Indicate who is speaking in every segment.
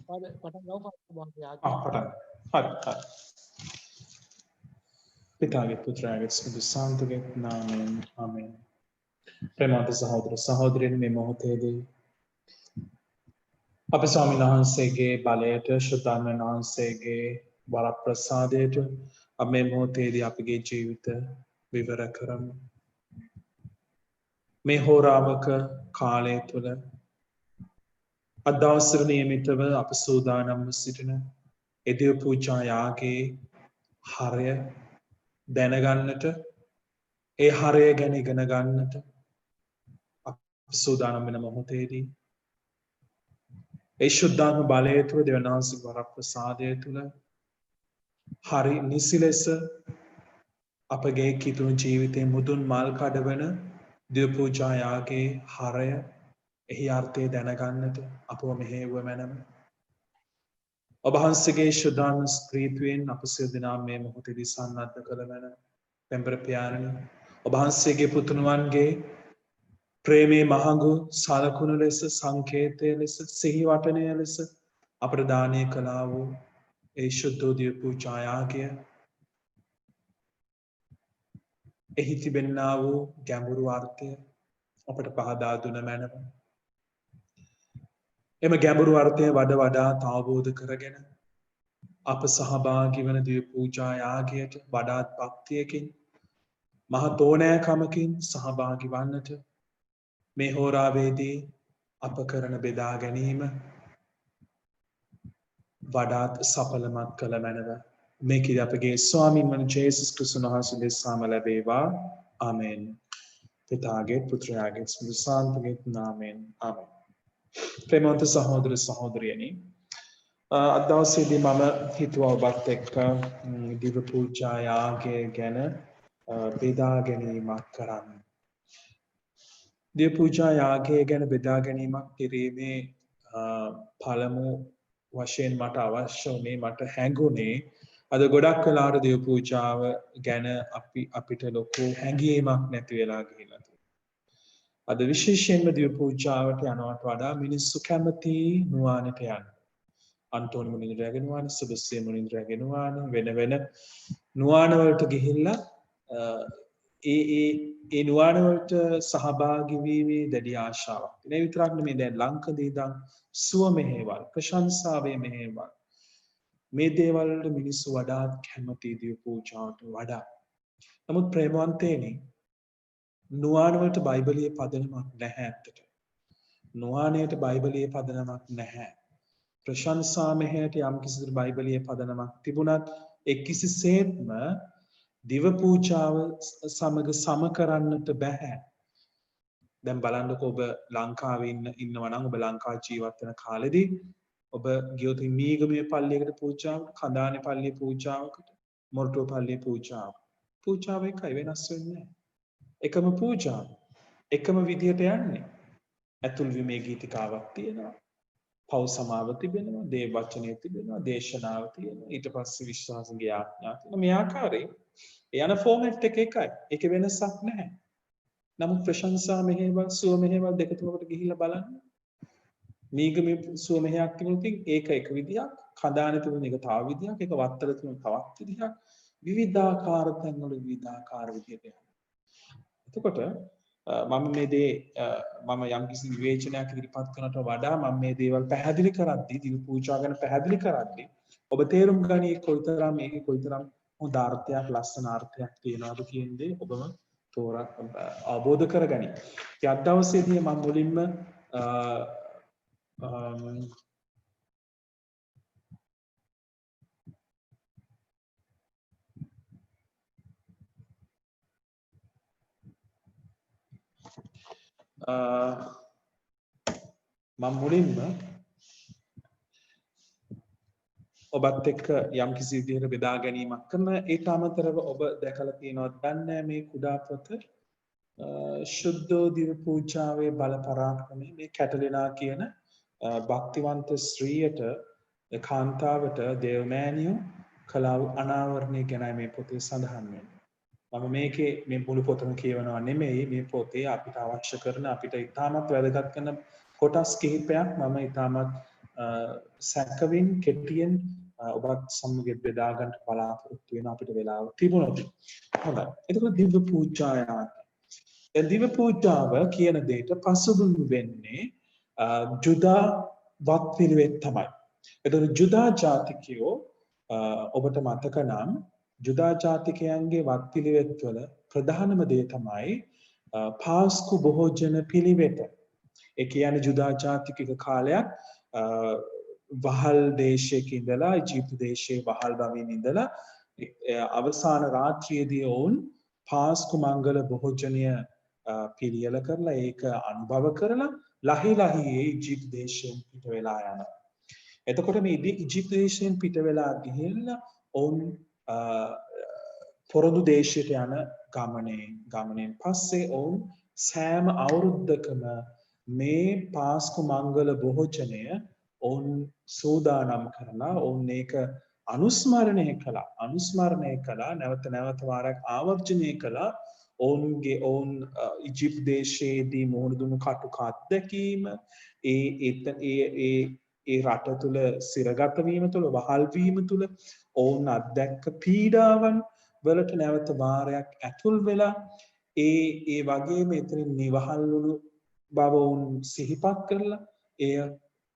Speaker 1: පටන් ගමු බං යාගේ.
Speaker 2: පටන්. හරි. පිතාගේ පුත්‍රයාගේ සුදු සාන්තුගේ නාමයෙන් ආමෙන්. ප්‍රේමවන්ත සහෝදර සහෝදරියනි මේ මොහොතේදී අපේ ස්වාමීන් වහන්සේගේ බලයට ශුද්ධාත්මයන් වහන්සේගේ වරප්‍රසාදයට අපි මේ මොහොතේදී අපගේ ජීවිත විවර කරමු. මේ හෝරාවක කාලය තුළ අදවසර නියමිතව අප සූදානම්ව සිටින එදිව පූජා යාගේ හරය දැනගන්නට ඒ හරය ගැන ඉගෙන ගන්නට අප සූදානම් වෙන මොහොතේදී ඒ ශුද්ධාත්ම බලය තුළ දෙවියන් වහන්සේගේ වරප්‍රසාදය තුළ හරි නිසි ලෙස අපගේ කිතුණු ජීවිතයේ මුදුන් මල් කඩවන දිව පූජා යාගේ හරය එහි අර්ථය දැනගන්නට අපව මෙහෙයුව මැනව. ඔබ වහන්සේගේ ශුද්ධාත්ම ස්ප්‍රීතුවෙන් අප සියලු දෙනා මේ මොහොතේදී සන්නද්ධ කළ මැනව. පෙම්බර පියාණනි ඔබ වහන්සේගේ පුතුණුවන්ගේ ප්‍රේමේ මහඟු සලකුණු ලෙස සංකේතය ලෙස සිහි වටනය ලෙස අපට දානය කළා වූ ඒ ශුද්ධ දිව පූජා යාගය එහි තිබෙන්නා වූ ගැඹුරු අර්ථය අපට පහදා දුන මැනව. එම ගැඹුරු අර්ථය වඩා අවබෝධ කරගෙන අප සහභාගී වන දිව පූජා යාගයට වඩාත් භක්තියකින් මහත් ඕනෑකමකින් සහභාගී වන්නට මේ හෝරාවේදී අප කරන බෙදා ගැනීම වඩාත් සඵලමත් කළ මැනව. මේකද අපගේ ස්වාමීන් වන ජේසුස් ක්‍රිස්තුස් වහන්සේ දෙසාම ලැබේවා. ආමෙන්. පිතාගේ පුත්‍රයාගේ සුදුසාන්තගේ නාමයෙන් ආමෙන්. ප්‍රේමවන්ත සහෝදර සහෝදරියනි අද දවසේදී මම හිතුවා ඔබත් එක්ක දිව පූජා යාගය ගැන බෙදා ගැනීමක් කරන්න. දිව පූජා යාගය ගැන බෙදා ගැනීමක් කිරීමේ පළමු වශයෙන් මට අවශ්‍ය වුණේ මට හැඟුණේ අද ගොඩක් වෙලාවට දිව පූජාව ගැන අපිට ලොකු හැඟීමක් නැති වෙලා ගිහිල්ලා තියෙනවා. අද විශේෂයෙන්ම දිව පූජාවට යනවට වඩා මිනිස්සු කැමති නුවණට යන්න. අන්තෝනි මුනිඳුර රැගෙනවානේ, සුබස්සේ මුනිඳුර රැගෙනවානේ, වෙන නුවණ වලට ගිහිල්ලා ඒ නුවණ වලට සහභාගී වීමේ දැඩි ආශාවක්. ඒ විතරක් නෙමෙයි දැන් ලංකදී ඉඳන් සුව මෙහෙවල්, ප්‍රශංසාවේ මෙහෙවල් මේ දේවල් වලට මිනිස්සු වඩාත් කැමති දිව පූජාවට වඩා. නමුත් ප්‍රේමවන්තේනි නුවණ වලට බයිබලයේ පදනමක් නැහැ ඇත්තට. නුවණයට බයිබලයේ පදනමක් නැහැ. ප්‍රශංසා මෙහෙයට යම් කිසි බයිබලයේ පදනමක් තිබුණත් ඒ කිසිසේත්ම දිව පූජාව සමග සම කරන්නට බෑ. දැන් බලන්නකෝ ඔබ ලංකාවේ ඉන්නවා නම් ඔබ ලංකාවේ ජීවත් වෙන කාලෙදී ඔබ ගියොත් මීගමේ පල්ලියකට පූජාවකට, කඳානේ පල්ලියේ පූජාවකට, මොරටුව පල්ලියේ පූජාව එකයි වෙනස් වෙන්නේ නැහැ. එකම පූජාව. එකම විදියට යන්නේ. ඇතුල් වීමේ ගීතිකාවක් තියෙනවා. පව් සමාව තිබෙනවා, දේව වචනය තිබෙනවා, දේශනාව තියෙනවා. ඊට පස්සේ විශ්වාසගේ ආඥා තියෙනවා. මේ ආකාරයේ යන ෆෝමැට් එක එකයි. ඒකේ වෙනසක් නැහැ. නමුත් ප්‍රශංසා මෙහෙවල්, සුව මෙහෙවල් දෙක තුනකට ගිහිල්ලා බලන්න. මීගමේ සුව මෙහෙයක් තිබුණොත් ඒක එක විදියක්, කඳානේ තිබුණ එක තව විදියක්, ඒක වත්තල තිබුණ තවත් විදියක්. විවිධාකාර තැන්වල විවිධාකාර විදියට යනවා. එතකොට මම මේ දේ මම යම්කිසි විවේචනයක් ඉදිරිපත් කරනට වඩා මම මේ දේවල් පැහැදිලි කරද්දී දිව පූජා ගැන පැහැදිලි කරද්දී ඔබ තේරුම් ගනී කොයිතරම් මේකේ කොයිතරම් හොඳ අර්ථයක් ලස්සන අර්ථයක් තියෙනවද කියන දේ ඔබම තෝරා අවබෝධ කරගනි. ඒ අද දවසේදී මම මුලින්ම ඔබත් එක්ක යම් කිසි විදිහකට බෙදා ගැනීමක් කරන ඊට අමතරව ඔබ දැකලා තියෙනවද දන්නේ මේ කුඩා පොත ශුද්ධෝ දිව පූජාවේ බල පරාක්‍රමයේ මේ කැටලිනා කියන භක්තිවන්ත ස්ත්‍රියට කාන්තාවට දේවමෑණියෝ කලාව අනාවරණය ගැනයි මේ පොතේ සඳහන් වෙන්නේ. මම මේකේ මේ මුළු පොතම කියවනවා නෙමෙයි මේ පොතේ අපිට අවශ්‍ය කරන අපිට ඉතාමත් වැදගත් කරන කොටස් කිහිපයක් මම ඉතාමත් සැකවින් කෙටියෙන් ඔබත් සමග බෙදා ගන්න බලාපොරොත්තු වෙන අපිට වෙලාව තිබුණොත්. හොඳයි. එතකොට දිව්‍ය පූජායන්. දිව්‍ය පූජාව කියන දෙයට පසුබිම් වෙන්නේ ජුදා වත් පිළිවෙත් තමයි. එතකොට ජුදා ජාතිකයෝ ඔබට මතක නම් ජුදා ජාතිකයන්ගේ වත් පිළිවෙත් වල ප්‍රධානම දේ තමයි පාස්කු භෝජන පිළිවෙත. ඒ කියන්නේ ජුදා ජාතික කාලයක් වහල් දේශයක ඉඳලා ඊජිප්තු දේශයේ වහල් භවයෙන් ඉඳලා අවසාන රාත්‍රියේදී ඔවුන් පාස්කු මංගල භෝජනය පිළියෙල කරලා ඒක අනුභව කරලා ලහි ලහියේ ඊජිප්තු දේශයෙන් පිට වෙලා යනවා. එතකොට මේ ඊජිප්තු දේශයෙන් පිට වෙලා ගිහිල්ලා ඔවුන් පොරොන්දු දේශයට යන ගමනෙන් පස්සේ ඔවුන් සෑම අවුරුද්දකම මේ පාස්කු මංගල භෝජනය ඔවුන් සූදානම් කරලා ඔවුන් ඒක අනුස්මරණය කළා නැවත වාරයක් ආවර්ජනය කළා ඔවුන් ඊජිප්තු දේශයේදී මුහුණ දුණු කටුක අත්දැකීම ඒ රට තුල සිරගත වීම තුල වහල් වීම තුල ඔවුන් අත්දැක්ක පීඩාවන් වලට නැවත වාරයක් ඇතුල් වෙලා ඒ වගේම එතනින් නිවහල් වුණු බව ඔවුන් සිහිපත් කරලා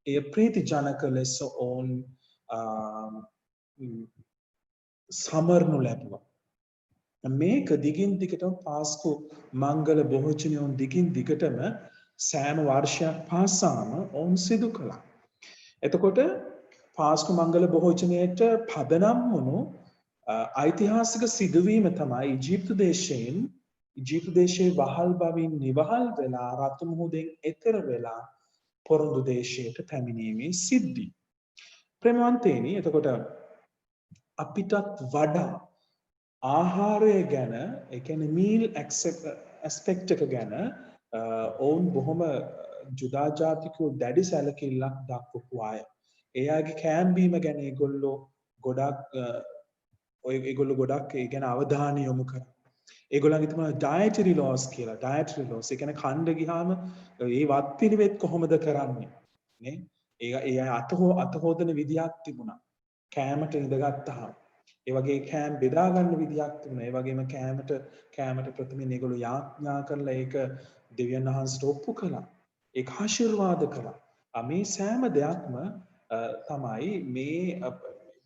Speaker 2: එය ප්‍රීති ජනක ලෙස ඔවුන් සමරනු ලැබුවා. මේක දිගින් දිගටම පාස්කු මංගල භෝජනයන් දිගින් දිගටම සෑම වර්ෂයක් පාසාම ඔවුන් සිදු කළා. එතකොට පාස්කු මංගල භෝජනයට පදනම් වුණු ඓතිහාසික සිදුවීම තමයි ඊජිප්තු දේශයේ වහල් බවින් නිවහල් වෙලා රතු මුහුදෙන් එතර වෙලා පොරොන්දු දේශයට පැමිණීමේ සිද්ධි. ප්‍රේමවන්තේනි, එතකොට අපිටත් වඩා ආහාරය ගැන, ඒ කියන්නේ මීල් ඇස්පෙක්ට් එක ගැන ඔවුන් බොහොම ජුදා ජාතිකයෝ දැඩි සැලකිල්ලක් දක්වපු අය. එයාගේ කෑම්බීම ගැන ඒගොල්ලෝ ගොඩක් ඒ ගැන අවධානය යොමු කරා. ඒගොල්ලන්ගේ තිබුණා ඩයටරි ලෝස් කියලා. ඩයටරි ලෝස්. ඒ කියන්නේ කන්න ගියාම ඒ වත් පිළිවෙත් කොහොමද කරන්නේ? නේ? ඒ අත හොදන විදියක් තිබුණා. කෑමට ඉඳගත්තාම. ඒ වගේ කෑම බෙදා ගන්න විදියක් තිබුණා. ඒ වගේම කෑමට ප්‍රථමයෙන් ඒගොල්ලෝ යාඥා කරලා ඒක දෙවියන් වහන්සේට ඔප්පු කළා. ඒක ආශිර්වාද කළා. මේ සෑම දෙයක්ම තමයි මේ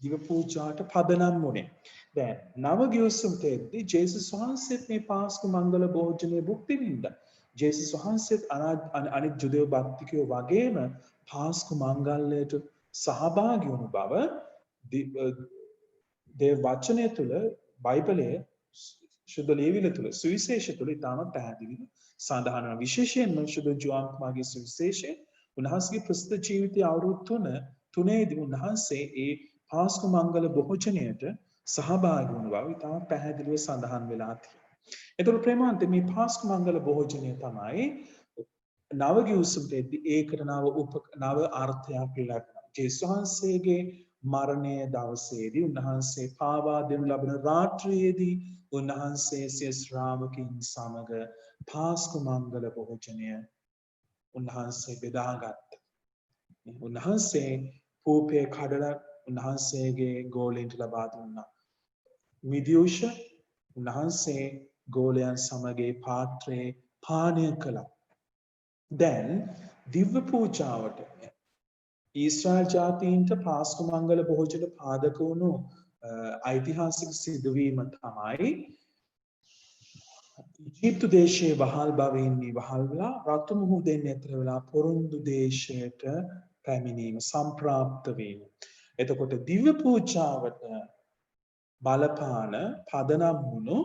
Speaker 2: දිව පූජාට පදනම් වුණේ. දැන් නව ගිවිසුමේදී ජේසුස් වහන්සේත් මේ පාස්කු මංගල භෝජනයේ භුක්ති විඳා. ජේසුස් වහන්සේත් අනිත් ජුදෙව් භක්තිකයෝ වගේම පාස්කු මංගල්‍යයට සහභාගී වුණු බව දේව වචනය තුළ බයිබලයේ සුද්ධ ලියවිලි තුළ සුවිශේෂ තුළ ඉතාමත් පැහැදිලිව සඳහන් වන විශේෂයෙන්ම සුද්ධ ජෝන් මාගේ සුවිශේෂයේ උන්වහන්සේගේ ප්‍රසිද්ධ ජීවිතයේ අවුරුදු තුනේදී උන්වහන්සේ ඒ පාස්කු මංගල භෝජනයට සහභාගී වුණු බව ඉතාමත් පැහැදිලිව සඳහන් වෙලා තියෙනවා. ඒතර ප්‍රේමාන්ත මේ පාස්කු මංගල භෝජනය තමයි නව ගිවිසුමේදී ඒකට නව අර්ථයක් ලැබෙනවා. ජේසුස් වහන්සේගේ මරණය දවසේදී උන්වහන්සේ පාවා දෙනු ලබන රාත්‍රියේදී උන්වහන්සේ සිය ශ්‍රාවකයන් සමග පාස්කු මංගල භෝජනය උන්වහන්සේ බෙදාගත්තා. උන්වහන්සේ පූපේ කඩලා උන්වහන්සේගේ ගෝලයන්ට ලබා දුන්නා. මිදියුෂ උන්වහන්සේ ගෝලයන් සමග පාත්‍රයේ පානය කළා. දැන් දිව්‍ය පූජාවට ඊශ්‍රායල් ජාතීන්ට පාස්කු මංගල භෝජන පාදක වුණු ඓතිහාසික සිදුවීම තමයි ඊජිප්තු දේශයේ වහල් භවයෙන් වහල් වෙලා රතු මුහුදෙන් එතර වෙලා පොරොන්දු දේශයට පැමිණීම සම්ප්‍රාප්ත වීම. එතකොට දිව්‍ය පූජාවට බලපාන පදනම් වුණු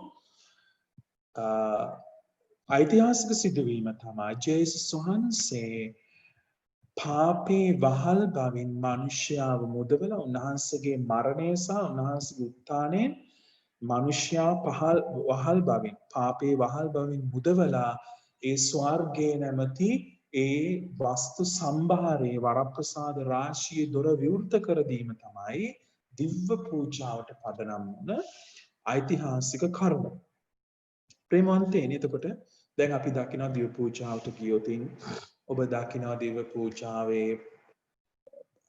Speaker 2: ඓතිහාසික සිදුවීම තමයි ජේසුස් වහන්සේ පාපේ වහල් බවින් මනුෂ්‍යාව මුදවලා උන්වහන්සේගේ මරණය සහ උන්වහන්සේගේ උත්ථානයෙන් මනුෂ්‍යා වහල් බවින් පාපේ වහල් බවින් මුදවලා ඒ ස්වර්ගයේ නැමැති ඒ වස්තු සම්භාරයේ වරප්‍රසාද රාශියේ දොර විවෘත කර දීම තමයි දිව්‍ය පූජාවට පදනම් වන ඓතිහාසික කර්ම. ප්‍රේමවන්තයනි, එතකොට දැන් අපි දකිනවා දිව්‍ය පූජාවට ගියොතින් ඔබ දකිනවා දිව්‍ය පූජාවේ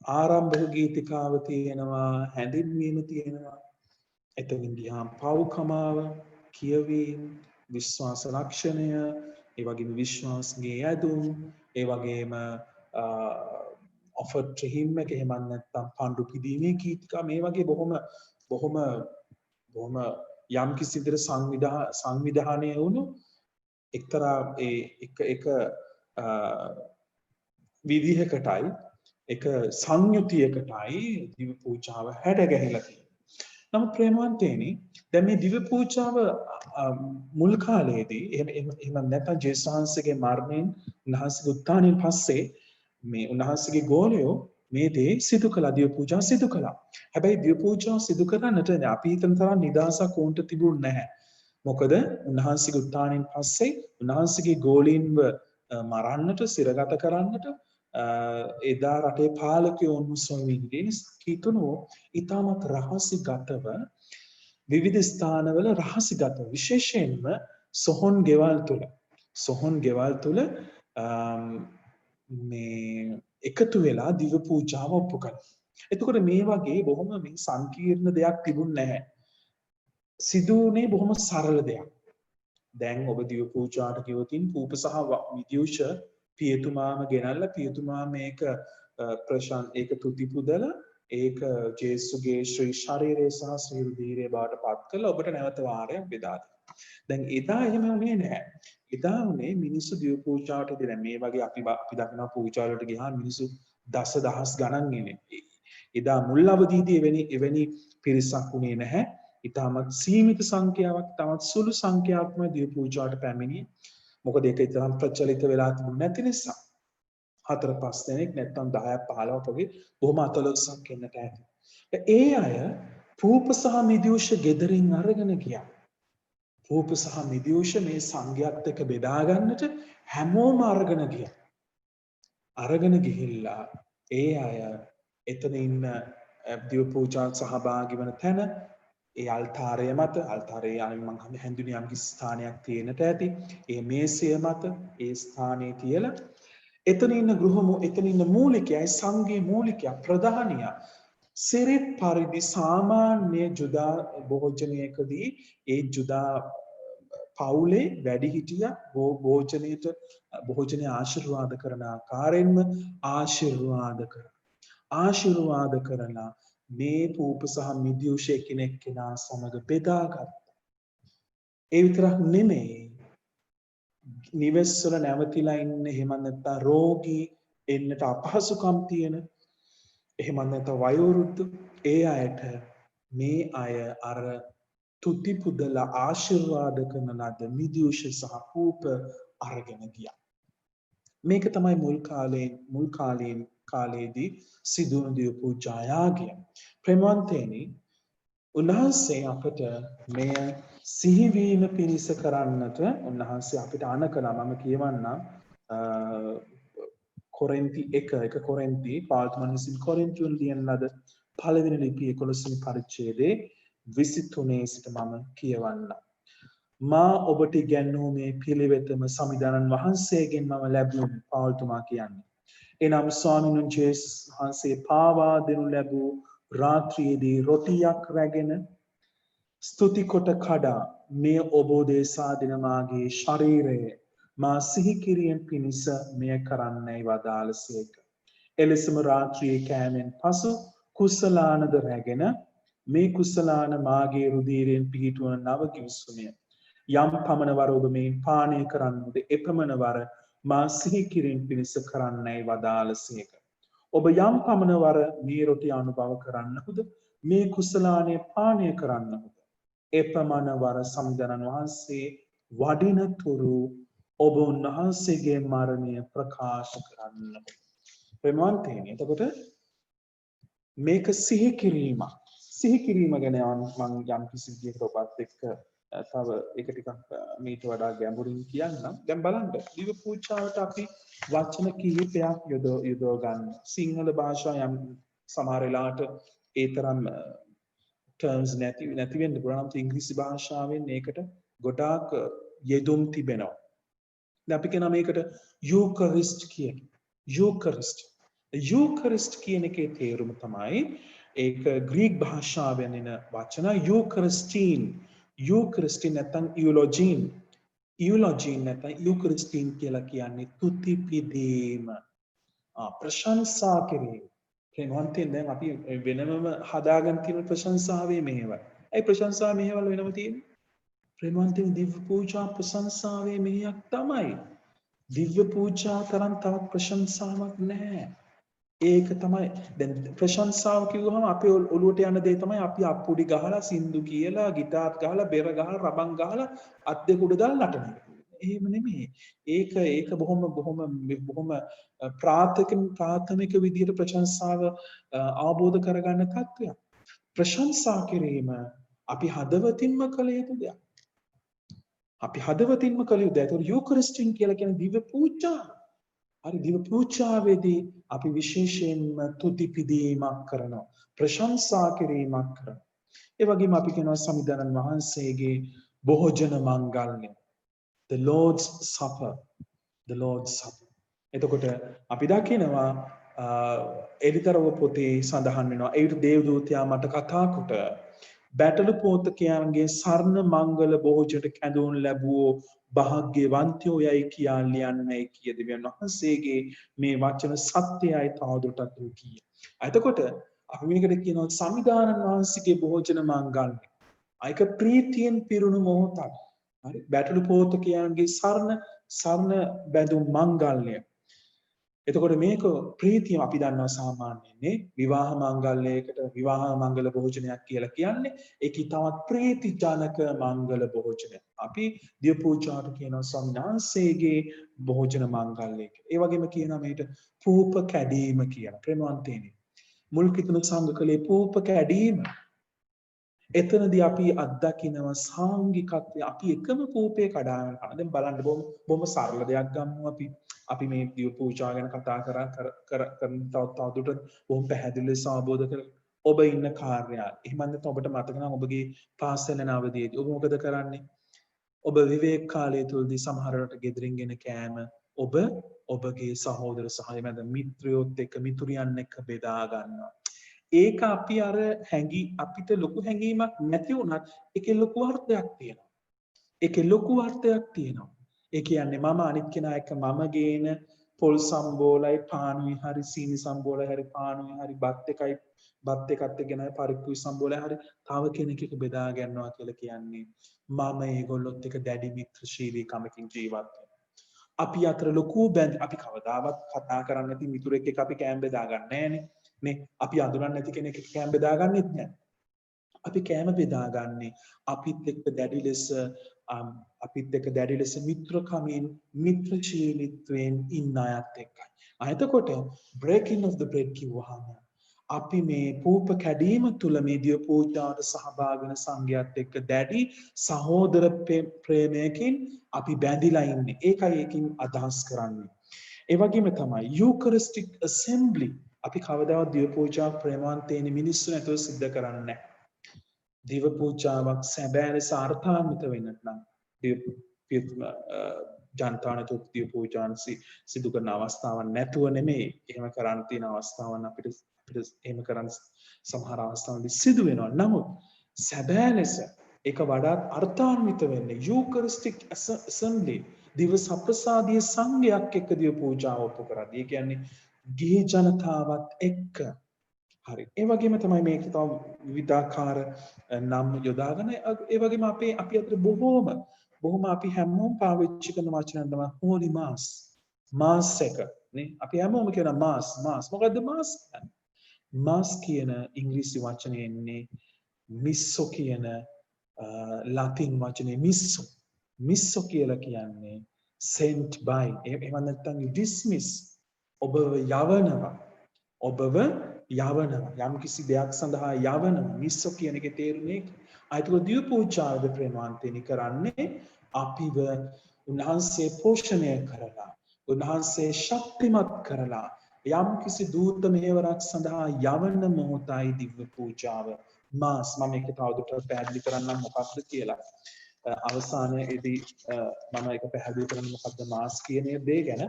Speaker 2: ආරම්භක ගීතිකාව තියෙනවා, හැඳින්වීම තියෙනවා. එතනින් ගියාම පව්කමාව, කියවීම, විශ්වාස ලක්ෂණය, ඒ වගේම විශ්වාසගේ ඇදුම්, ඒ වගේම offer to him එක එහෙම නැත්නම් පඬු පිදීමේ ගීතිකා මේ වගේ බොහොම යම් කිසි විදිහට සංවිධානය වුණු එක්තරා එක විදිහකටයි එක සංයුතියකටයි දිව පූජාව හැඩ ගැහිලා තියෙන්නේ. නමුත් ප්‍රේමවන්තේනි දැන් මේ දිව පූජාව මුල් කාලයේදී එහෙම නැත්නම් ජේසුස්ගේ මරණයෙන් උන්වහන්සේගේ උත්ථානයෙන් පස්සේ මේ උන්වහන්සේගේ ගෝලයෝ මේ දේ සිදු කළා, දිව පූජා සිදු කළා. හැබැයි දිව පූජා සිදු කරන්නට අපි හිතන තරම් නිදාසක් උන්ට තිබුණ නැහැ. මොකද උන්වහන්සේගේ උත්ථානයෙන් පස්සේ උන්වහන්සේගේ ගෝලීන්ව මරන්නට, සිරගත කරන්නට එදා රටේ පාලකයෝ මුස්ලිම්ගේ කීතුණෝ ඊටමත් රහසිගතව විවිධ ස්ථානවල රහසිගතව විශේෂයෙන්ම සොහොන් ගෙවල් තුල මේ එකතු වෙලා දිව පූජාව ඔප්පු කළා. එතකොට මේ වගේ බොහොම මේ සංකීර්ණ දෙයක් තිබුණ නැහැ. සිදුුනේ බොහොම සරල දෙයක්. දැන් ඔබ දිව පූජාට ගියොතින් පූප සහ විද්‍යුෂ පියතුමාම ගෙනල්ලා පියතුමා මේක ඒක තුති පුදලා ඒක ජේසුගේ ශ්‍රී ශරීරය සහ ශ්‍රී රුධිරය බවට පත් කරලා ඔබට නැවත වාරයක් බෙදා දෙනවා. දැන් එදා එහෙම වුණේ නැහැ. එදා වුණේ මිනිස්සු දිව පූජාවට දෙන මේ වගේ අපි දකිනවා පූජාවලට ගියාම මිනිස්සු දසදහස් ගණන් ඉන්නේ. එදා මුල් අවදීදී එවැනි පිරිසක් වුණේ නැහැ. ඉතාමත් සීමිත සංඛ්‍යාවක්, තවත් සුළු සංඛ්‍යාවක්ම දිව පූජාවට පැමිණි. මොකද ඒක ඊතරම් ප්‍රචලිත වෙලා තිබුණ නැති නිසා. 4-5 දෙනෙක් නැත්නම් 10ක් 15ක් වගේ බොහොම අතලොස්සක් වෙන්නට ඇති. ඒ අය පූප සහ මිදියුෂ ගෙදරින් අරගෙන ගියා. පූප සහ මිදියුෂ මේ සංඝයාත් එක්ක බෙදා ගන්නට හැමෝම අරගෙන ගියා. අරගෙන ගිහිල්ලා ඒ අය එතන ඉන්න දිව පූජාවට සහභාගී වන තැන ඒ අල්තාරය මත අල්තාරයේ මම හැඳුනේ යම් කිසි ස්ථානයක් තියෙනට ඇති. ඒ මේසය මත ඒ ස්ථානයේ තියලා එතන ඉන්න මූලිකයා සංඝයේ මූලිකයා ප්‍රධානියා සිරිත් පරිදි සාමාන්‍ය ජුදා භෝජනයකදී ඒ ජුදා පවුලේ වැඩිහිටියා භෝජනය ආශිර්වාද කරන ආකාරයෙන්ම ආශිර්වාද කරලා මේ පූප සහ මිදියුෂ කෙනා සමග බෙදාගත්තා. ඒ විතරක් නෙමෙයි නිවෙස්වල නැවතිලා ඉන්න එහෙම නැත්නම් රෝගී එන්නට අපහසුකම් තියෙන එහෙම නැත්නම් වයෝවෘද්ධ ඒ අයට මේ අය අර තුති පුදලා ආශිර්වාද කරන ලද මිදියුෂ සහ පූප අරගෙන ගියා. මේක තමයි මුල් කාලයේදී සිදුවන දිව පූජායාගය. ප්‍රේමවන්තයනි උන්වහන්සේ අපට මෙය සිහිවීම පිණිස කරන්නට උන්වහන්සේ අපිට අණ කළා. මම කියවන්නම් කොරින්ති 1 කොරින්ති පාල්තුමන් විසින් කොරින්තියන් ලියන ලද පළවෙනි ලිපියේ 11 වෙනි පරිච්ඡේදයේ 23 සිට මම කියවන්නම්. මා ඔබට ඉගැන්වූ මේ පිළිවෙතම සමිඳානන් වහන්සේගෙන් මම ලැබුණු පාල්තුමා කියන්නේ. එනම් ස්වාමීන් වහන්සේ පාවා දෙනු ලැබූ රාත්‍රියේදී රොටියක් රැගෙන ස්තුති කොට කඩා මේ ඔබ උදෙසා දෙන මාගේ ශරීරය මා සිහි කිරීම පිණිස මෙය කරන්නයි වදාළසේක. එලෙසම රාත්‍රියේ කෑමෙන් පසු කුසලානද රැගෙන මේ කුසලාන මාගේ රුධිරයෙන් පිහිටුවන නව කිවිසුමය. යම් පමණ වර ඔබ මේ පානය කරන්නද එපමණ වර මා සිහි කිරීම පිණිස කරන්නයි වදාළසේක. ඔබ යම් පමණ වර මේ රොටි අනුභව කරන්නහුද මේ කුසලානය පානය කරන්නහුද එපමණ වර සමිඳානන් වහන්සේ වඩිනතුරු ඔබ උන්වහන්සේගේ මරණය ප්‍රකාශ කරන්නහුද. ප්‍රේමවන්තයනි එතකොට මේක සිහි කිරීම ගැන මම යම් කිසි විදිහකට ඔබත් එක්ක තව ඒක ටිකක් මීට වඩා ගැඹුරින් කියන්නම්. දැන් බලන්න දිව පූජාවට අපි වචන කිහිපයක් යොදව ගන්න. සිංහල භාෂාව යම් සමහර වෙලාවට ඒ තරම් terms නැති වෙන්න පුළුවන්. නම් ඉංග්‍රීසි භාෂාවෙන් මේකට ගොඩාක් යෙදුම් තිබෙනවා. දැන් අපි කියනවා මේකට යූකරිස්ට් කියන. යූකරිස්ට් යූකරිස්ට් කියන එකේ තේරුම තමයි ඒක ග්‍රීක භාෂාවෙන් එන වචන යූකරිස්ටීන්. යූකරිස්ටීන් නැත්නම් ඉයුලොජීන්. ඉයුලොජීන් නැත්නම් යූකරිස්ටීන් කියලා කියන්නේ තුති පිදීම. ප්‍රශංසා කිරීම. ප්‍රේමවන්තයන් දැන් අපි වෙනමම හදාගෙන තියෙන ප්‍රශංසාවේ මෙහෙවල්. ඒ ප්‍රශංසා මෙහෙවල් වෙනම තියෙන්නේ. ප්‍රේමවන්තයන් දිව්‍ය පූජා ප්‍රශංසාවේ මෙහෙයක් තමයි. දිව්‍ය පූජා තරම් තවත් ප්‍රශංසාවක් නැහැ. ඒක තමයි දැන් ප්‍රශංසාව කිව්වහම අපේ ඔළුවට යන දේ තමයි අපි අප්පුඩි ගහලා සින්දු කියලා ගිටාර් ගහලා බෙර ගහලා රබන් ගහලා අත් දෙක උඩ දාලා නටන එක. එහෙම නෙමෙයි. ඒක බොහොම ප්‍රාථමික විදිහට ප්‍රශංසාව අවබෝධ කරගන්න තත්ත්වයක්. ප්‍රශංසා කිරීම අපි හදවතින්ම කළ යුතු දෙයක්. අපි හදවතින්ම කළ යුතු දෙයක්. ඒක යූකරිස්ටින් කියලා කියන දිව්‍ය පූජා. හරි දිව පූජාවේදී අපි විශේෂයෙන්ම තුති පිදීමක් කරනවා. ප්‍රශංසා කිරීමක් කරනවා. ඒ වගේම අපි කියනවා සමිඳානන් වහන්සේගේ භෝජන මංගල්‍ය. The Lord's Supper. The Lord's Supper. එතකොට අපි දකිනවා එලිතරව පොතේ සඳහන් වෙනවා ඒවිට දේවදූතයා මට කතා කොට බැටළු පෝතකයන්ගේ සරණ මංගල භෝජනට කැඳවුම් ලැබුවෝ භාග්‍යවන්තයෝ යයි කියා ලියන්නයි කිය දෙවියන් වහන්සේගේ මේ වචන සත්‍යයයි තවදුරටත් වූ කීය. එතකොට අපි මේකට කියනවා සමිදානන් වහන්සේගේ භෝජන මංගල්‍ය. ඒක ප්‍රීතියෙන් පිරුණු මොහොතක්. හරි බැටළු පෝතකයන්ගේ සරණ බැඳුම් මංගල්‍ය. එතකොට මේක ප්‍රීතිය අපි දන්නවා සාමාන්‍යයෙන් විවාහ මංගල්‍යයකට විවාහ මංගල භෝජනයක් කියලා කියන්නේ ඒකී තවත් ප්‍රීති ජනක මංගල භෝජනයක්. අපි දිය පූජාට කියනවා ස්වාමීන් වහන්සේගේ භෝජන මංගල්‍ය කියලා. ඒ වගේම කියනවා මේකට පූප කැඩීම කියලා. ප්‍රේමවන්තයනි. මුල් කිතුණු සංඝ කලේ පූප කැඩීම. එතනදී අපි අත්දකිනවා සාංගිකත්වය. අපි එකම පූපේ කඩාගෙන යනවා. දැන් බලන්න බොහොම සරල දෙයක් ගමු අපි මේ දිය පූජා ගැන කතා කරන තවදුරටත් බොහොම පැහැදිලිව සාබෝධ කර ඔබ ඉන්න කාර්යාලය. එහෙම නැත්නම් ඔබට මතක නම් ඔබගේ පාසල යන අවධියේදී ඔබ මොකද කරන්නේ? ඔබ විවේක කාලය තුලදී සමහර රට ගෙදරින් ගෙන කෑම ඔබ ඔබගේ සහෝදර සහය මැද මිත්‍රයොත් එක්ක මිතුරියන් එක්ක බෙදා ගන්නවා. ඒක අපි අර අපිට ලොකු හැඟීමක් නැති වුණත් ඒකේ ලොකු අර්ථයක් තියෙනවා. ඒකේ ලොකු අර්ථයක් තියෙනවා. ඒ කියන්නේ මම අනිත් කෙනා එක්ක මම ගේන පොල් සම්බෝලයි පානුයි හරි සීනි සම්බෝලයි හරි පානුයි හරි බත් එකත් එක්කන පරිප්පුයි සම්බෝලයි හරි තව කෙනෙක් එක්ක බෙදා ගන්නවා කියලා කියන්නේ මම ඒගොල්ලොත් එක්ක දැඩි මිත්‍රශීලීකමකින් ජීවත් වෙනවා. අපි අතර ලොකු අපි කවදාවත් කතා කරන්නේ නැති මිතුරෙක් එක්ක අපි කෑම බෙදා ගන්න නෑනේ. නේ අපි අඳුරන්නේ නැති කෙනෙක් එක්ක කෑම බෙදා ගන්නෙත් නෑ. අපි කෑම බෙදාගන්නේ අපිත් එක්ක දැඩි ලෙස මිත්‍රකමින් මිත්‍රශීලීත්වයෙන් ඉන්න අයත් එක්කයි. එතකොට breaking of the bread කිව්වහම අපි මේ පූප කැඩීම තුල මේ දිය පූජාවට සහභාගී වෙන සංඝයාත් එක්ක දැඩි සහෝදර ප්‍රේමයකින් අපි බැඳිලා ඉන්නේ. ඒකයි ඒකින් අදහස් කරන්නේ. ඒ වගේම තමයි Eucharistic assembly අපි කවදාවත් දිය පූජා ප්‍රේමවන්තයනි මිනිස්සු නැතුව සිද්ධ කරන්නේ නැහැ. දිව පූජාවක් සැබෑ ලෙස අර්ථාන්විත වෙන්නට නම් ජනතාවනතු දිව පූජාන් සිදු කරන අවස්ථාවක් නැතුව නෙමෙයි. එහෙම කරන්න තියෙන අවස්ථාවන් අපිට එහෙම කරන්න සමහර අවස්ථාවන්දී සිදු වෙනවා. නමුත් සැබෑ ලෙස ඒක වඩාත් අර්ථාන්විත වෙන්නේ යූකරිස්ටික් ඇසෙම්බලි දිව සප්‍රසාදීය සංඝයක් එක්ක දිව පූජාව ඔප්පු කරද්දී. ඒ කියන්නේ ගිහි ජනතාවත් එක්ක. හරි. ඒ වගේම තමයි මේක තව විවිධාකාර නම් යොදාගෙන ඒ වගේම අපි අතර බොහොම අපි හැමෝම පාවිච්චි කරන වචනයක් තමයි holy mass. මාස් එක නේ. අපි හැමෝම කියන මාස්. මොකද්ද මාස් කියන්නේ? මාස් කියන ඉංග්‍රීසි වචනේ එන්නේ මිස්සෝ කියන ලතින් වචනේ මිස්සෝ කියලා කියන්නේ sent by. එහෙම නැත්නම් dismiss. ඔබව යවනවා යම් කිසි දෙයක් සඳහා යවනවා. මිස්සෝ කියන එකේ තේරුම ඒක. අයිතිව දිව පූජාවද ප්‍රේමාන්තේනි කරන්නේ අපිව උන්වහන්සේ පෝෂණය කරලා උන්වහන්සේ ශක්තිමත් කරලා යම් කිසි දූත මෙහෙවරක් සඳහා යවන මොහොතයි දිව්‍ය පූජාව. මාස් මම ඒක තවදුරටත් පැහැදිලි කරන්නම් මොකක්ද කියලා. අවසානයේදී මම ඒක පැහැදිලි කරන්න මොකද්ද මාස් කියන දේ ගැන.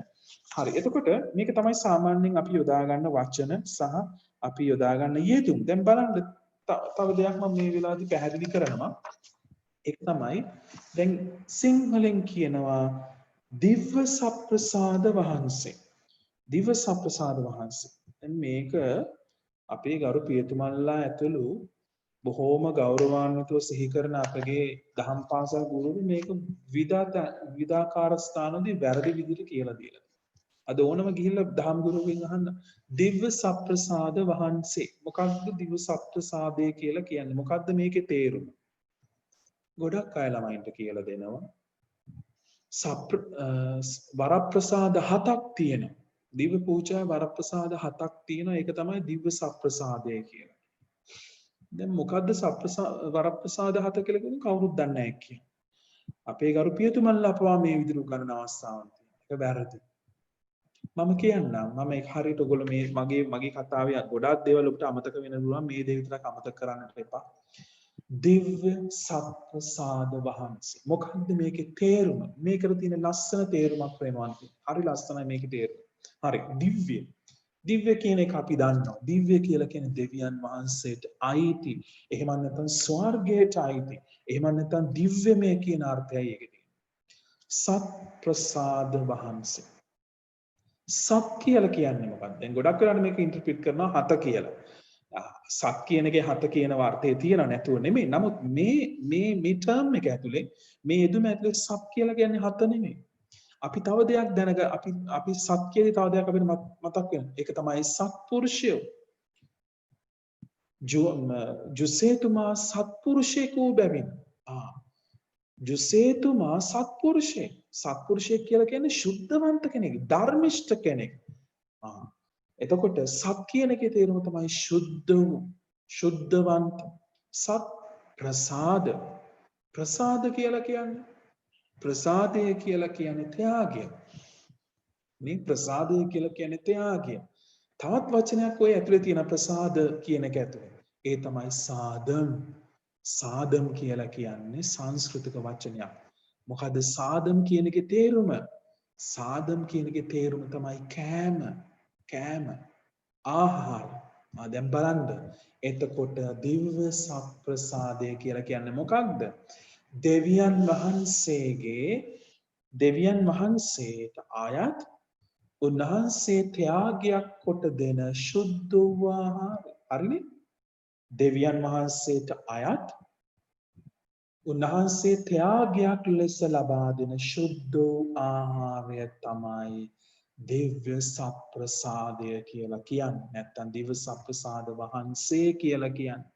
Speaker 2: හරි. එතකොට මේක තමයි සාමාන්‍යයෙන් අපි යොදා ගන්න වචන සහ අපි යොදා ගන්න යෙදුම්. දැන් බලන්න තව දෙයක් මම මේ වෙලාවේදී පැහැදිලි කරනවා. ඒක තමයි දැන් සිංහලෙන් කියනවා දිව්‍ය සප්‍රසාද වහන්සේ. දිව්‍ය සප්‍රසාද වහන්සේ. දැන් මේක අපේ ගරු පියතුමන්ලා ඇතුළු බොහෝම ගෞරවාන්විතව සිහි කරන අපගේ දහම් පාසල් ගුරුවරු මේක විවිධාකාර ස්ථානවලදී වැරදි විදිහට කියලා දීලා. අද ඕනම ගිහිල්ලා දහම් ගුරුවරුන් අහන්න දිව්‍ය සප්‍රසාද වහන්සේ. මොකක්ද දිව්‍ය සප්‍රසාදය කියලා කියන්නේ? මොකක්ද මේකේ තේරුම? ගොඩක් අය ළමයින්ට කියලා දෙනවා. වරප්‍රසාද 7ක් තියෙනවා. දිව්‍ය පූජා වරප්‍රසාද 7ක් තියෙනවා. ඒක තමයි දිව්‍ය සප්‍රසාදය කියලා. දැන් මොකද්ද වරප්‍රසාද 7 කියලා කියන්නේ කවුරුත් දන්නේ නැහැ කියන. අපේ ගරු පියතුමන්ලා අපවා මේ විදිහට උගන්වන අවස්ථාවක් තියෙනවා. ඒක වැරදි. මම කියන්නම් මම ඒක හරියට ඔයගොල්ලෝ මේ මගේ කතාවේ ගොඩාක් දේවල් ඔබට අමතක වෙන්න පුළුවන්. මේ දේ විතරක් අමතක කරන්නට එපා. දිව්‍ය සප්‍රසාද වහන්සේ. මොකක්ද මේකේ තේරුම? මේකට තියෙන ලස්සන තේරුමක් වෙනවාන්ති. හරි ලස්සනයි මේකේ තේරුම. හරි දිව්‍ය. දිව්‍ය කියන එක අපි දන්නවා. දිව්‍ය කියලා කියන්නේ දෙවියන් වහන්සේට අයිති. එහෙම නැත්නම් ස්වර්ගයට අයිති. එහෙම නැත්නම් දිව්‍යමය කියන අර්ථයයි ඒකේ තියෙන්නේ. සත් ප්‍රසාද වහන්සේ. සත් කියලා කියන්නේ මොකක්ද? දැන් ගොඩක් වෙලාවට මේක ඉන්ටර්ප්‍රිට් කරනවා හත කියලා. සත් කියන එකේ හත කියන අර්ථය තියෙනව නැතුව නෙමෙයි. නමුත් මේ ටර්ම් එක ඇතුලේ මේ යෙදුම ඇතුලේ සත් කියලා කියන්නේ හත නෙමෙයි. අපි තව දෙයක් අපි සත් කියේදී තව දෙයක් අපිට මතක් වෙනවා. ඒක තමයි සත්පුරුෂය. ජුසේතුමා සත්පුරුෂයෙකු බැවින්. ජුසේතුමා සත්පුරුෂයෙක්. සත්පුරුෂයෙක් කියලා කියන්නේ ශුද්ධවන්ත කෙනෙක්, ධර්මිෂ්ඨ කෙනෙක්. එතකොට සත් කියන එකේ තේරුම තමයි ශුද්ධ වූ, ශුද්ධවන්ත. සත් ප්‍රසාද. ප්‍රසාද කියලා කියන්නේ ප්‍රසාදය කියලා කියන්නේ ත්‍යාගය. මේ ප්‍රසාදය කියලා කියන්නේ ත්‍යාගය. තවත් වචනයක් ඔය ඇතුලේ තියෙන ප්‍රසාද කියන එක ඇතුලේ. ඒ තමයි සාදම්. සාදම් කියලා කියන්නේ සංස්කෘතික වචනයක්. මොකද සාදම් කියන එකේ තේරුම? සාදම් කියන එකේ තේරුම තමයි කෑම. කෑම. ආහාර. දැන් බලන්න. එතකොට දිව්‍ය සප්‍රසාදය කියලා කියන්නේ මොකක්ද? දෙවියන් වහන්සේට අයත් උන්වහන්සේ ත්‍යාගයක් කොට දෙන ශුද්ධ වූ ආහාරය. හරිනේ? දෙවියන් වහන්සේට අයත් උන්වහන්සේ ත්‍යාගයක් ලෙස ලබා දෙන ශුද්ධ වූ ආහාරය තමයි දිව්‍ය සප්‍රසාදය කියලා කියන්නේ. නැත්නම් දිව්‍ය සප්‍රසාද වහන්සේ කියලා කියන්නේ.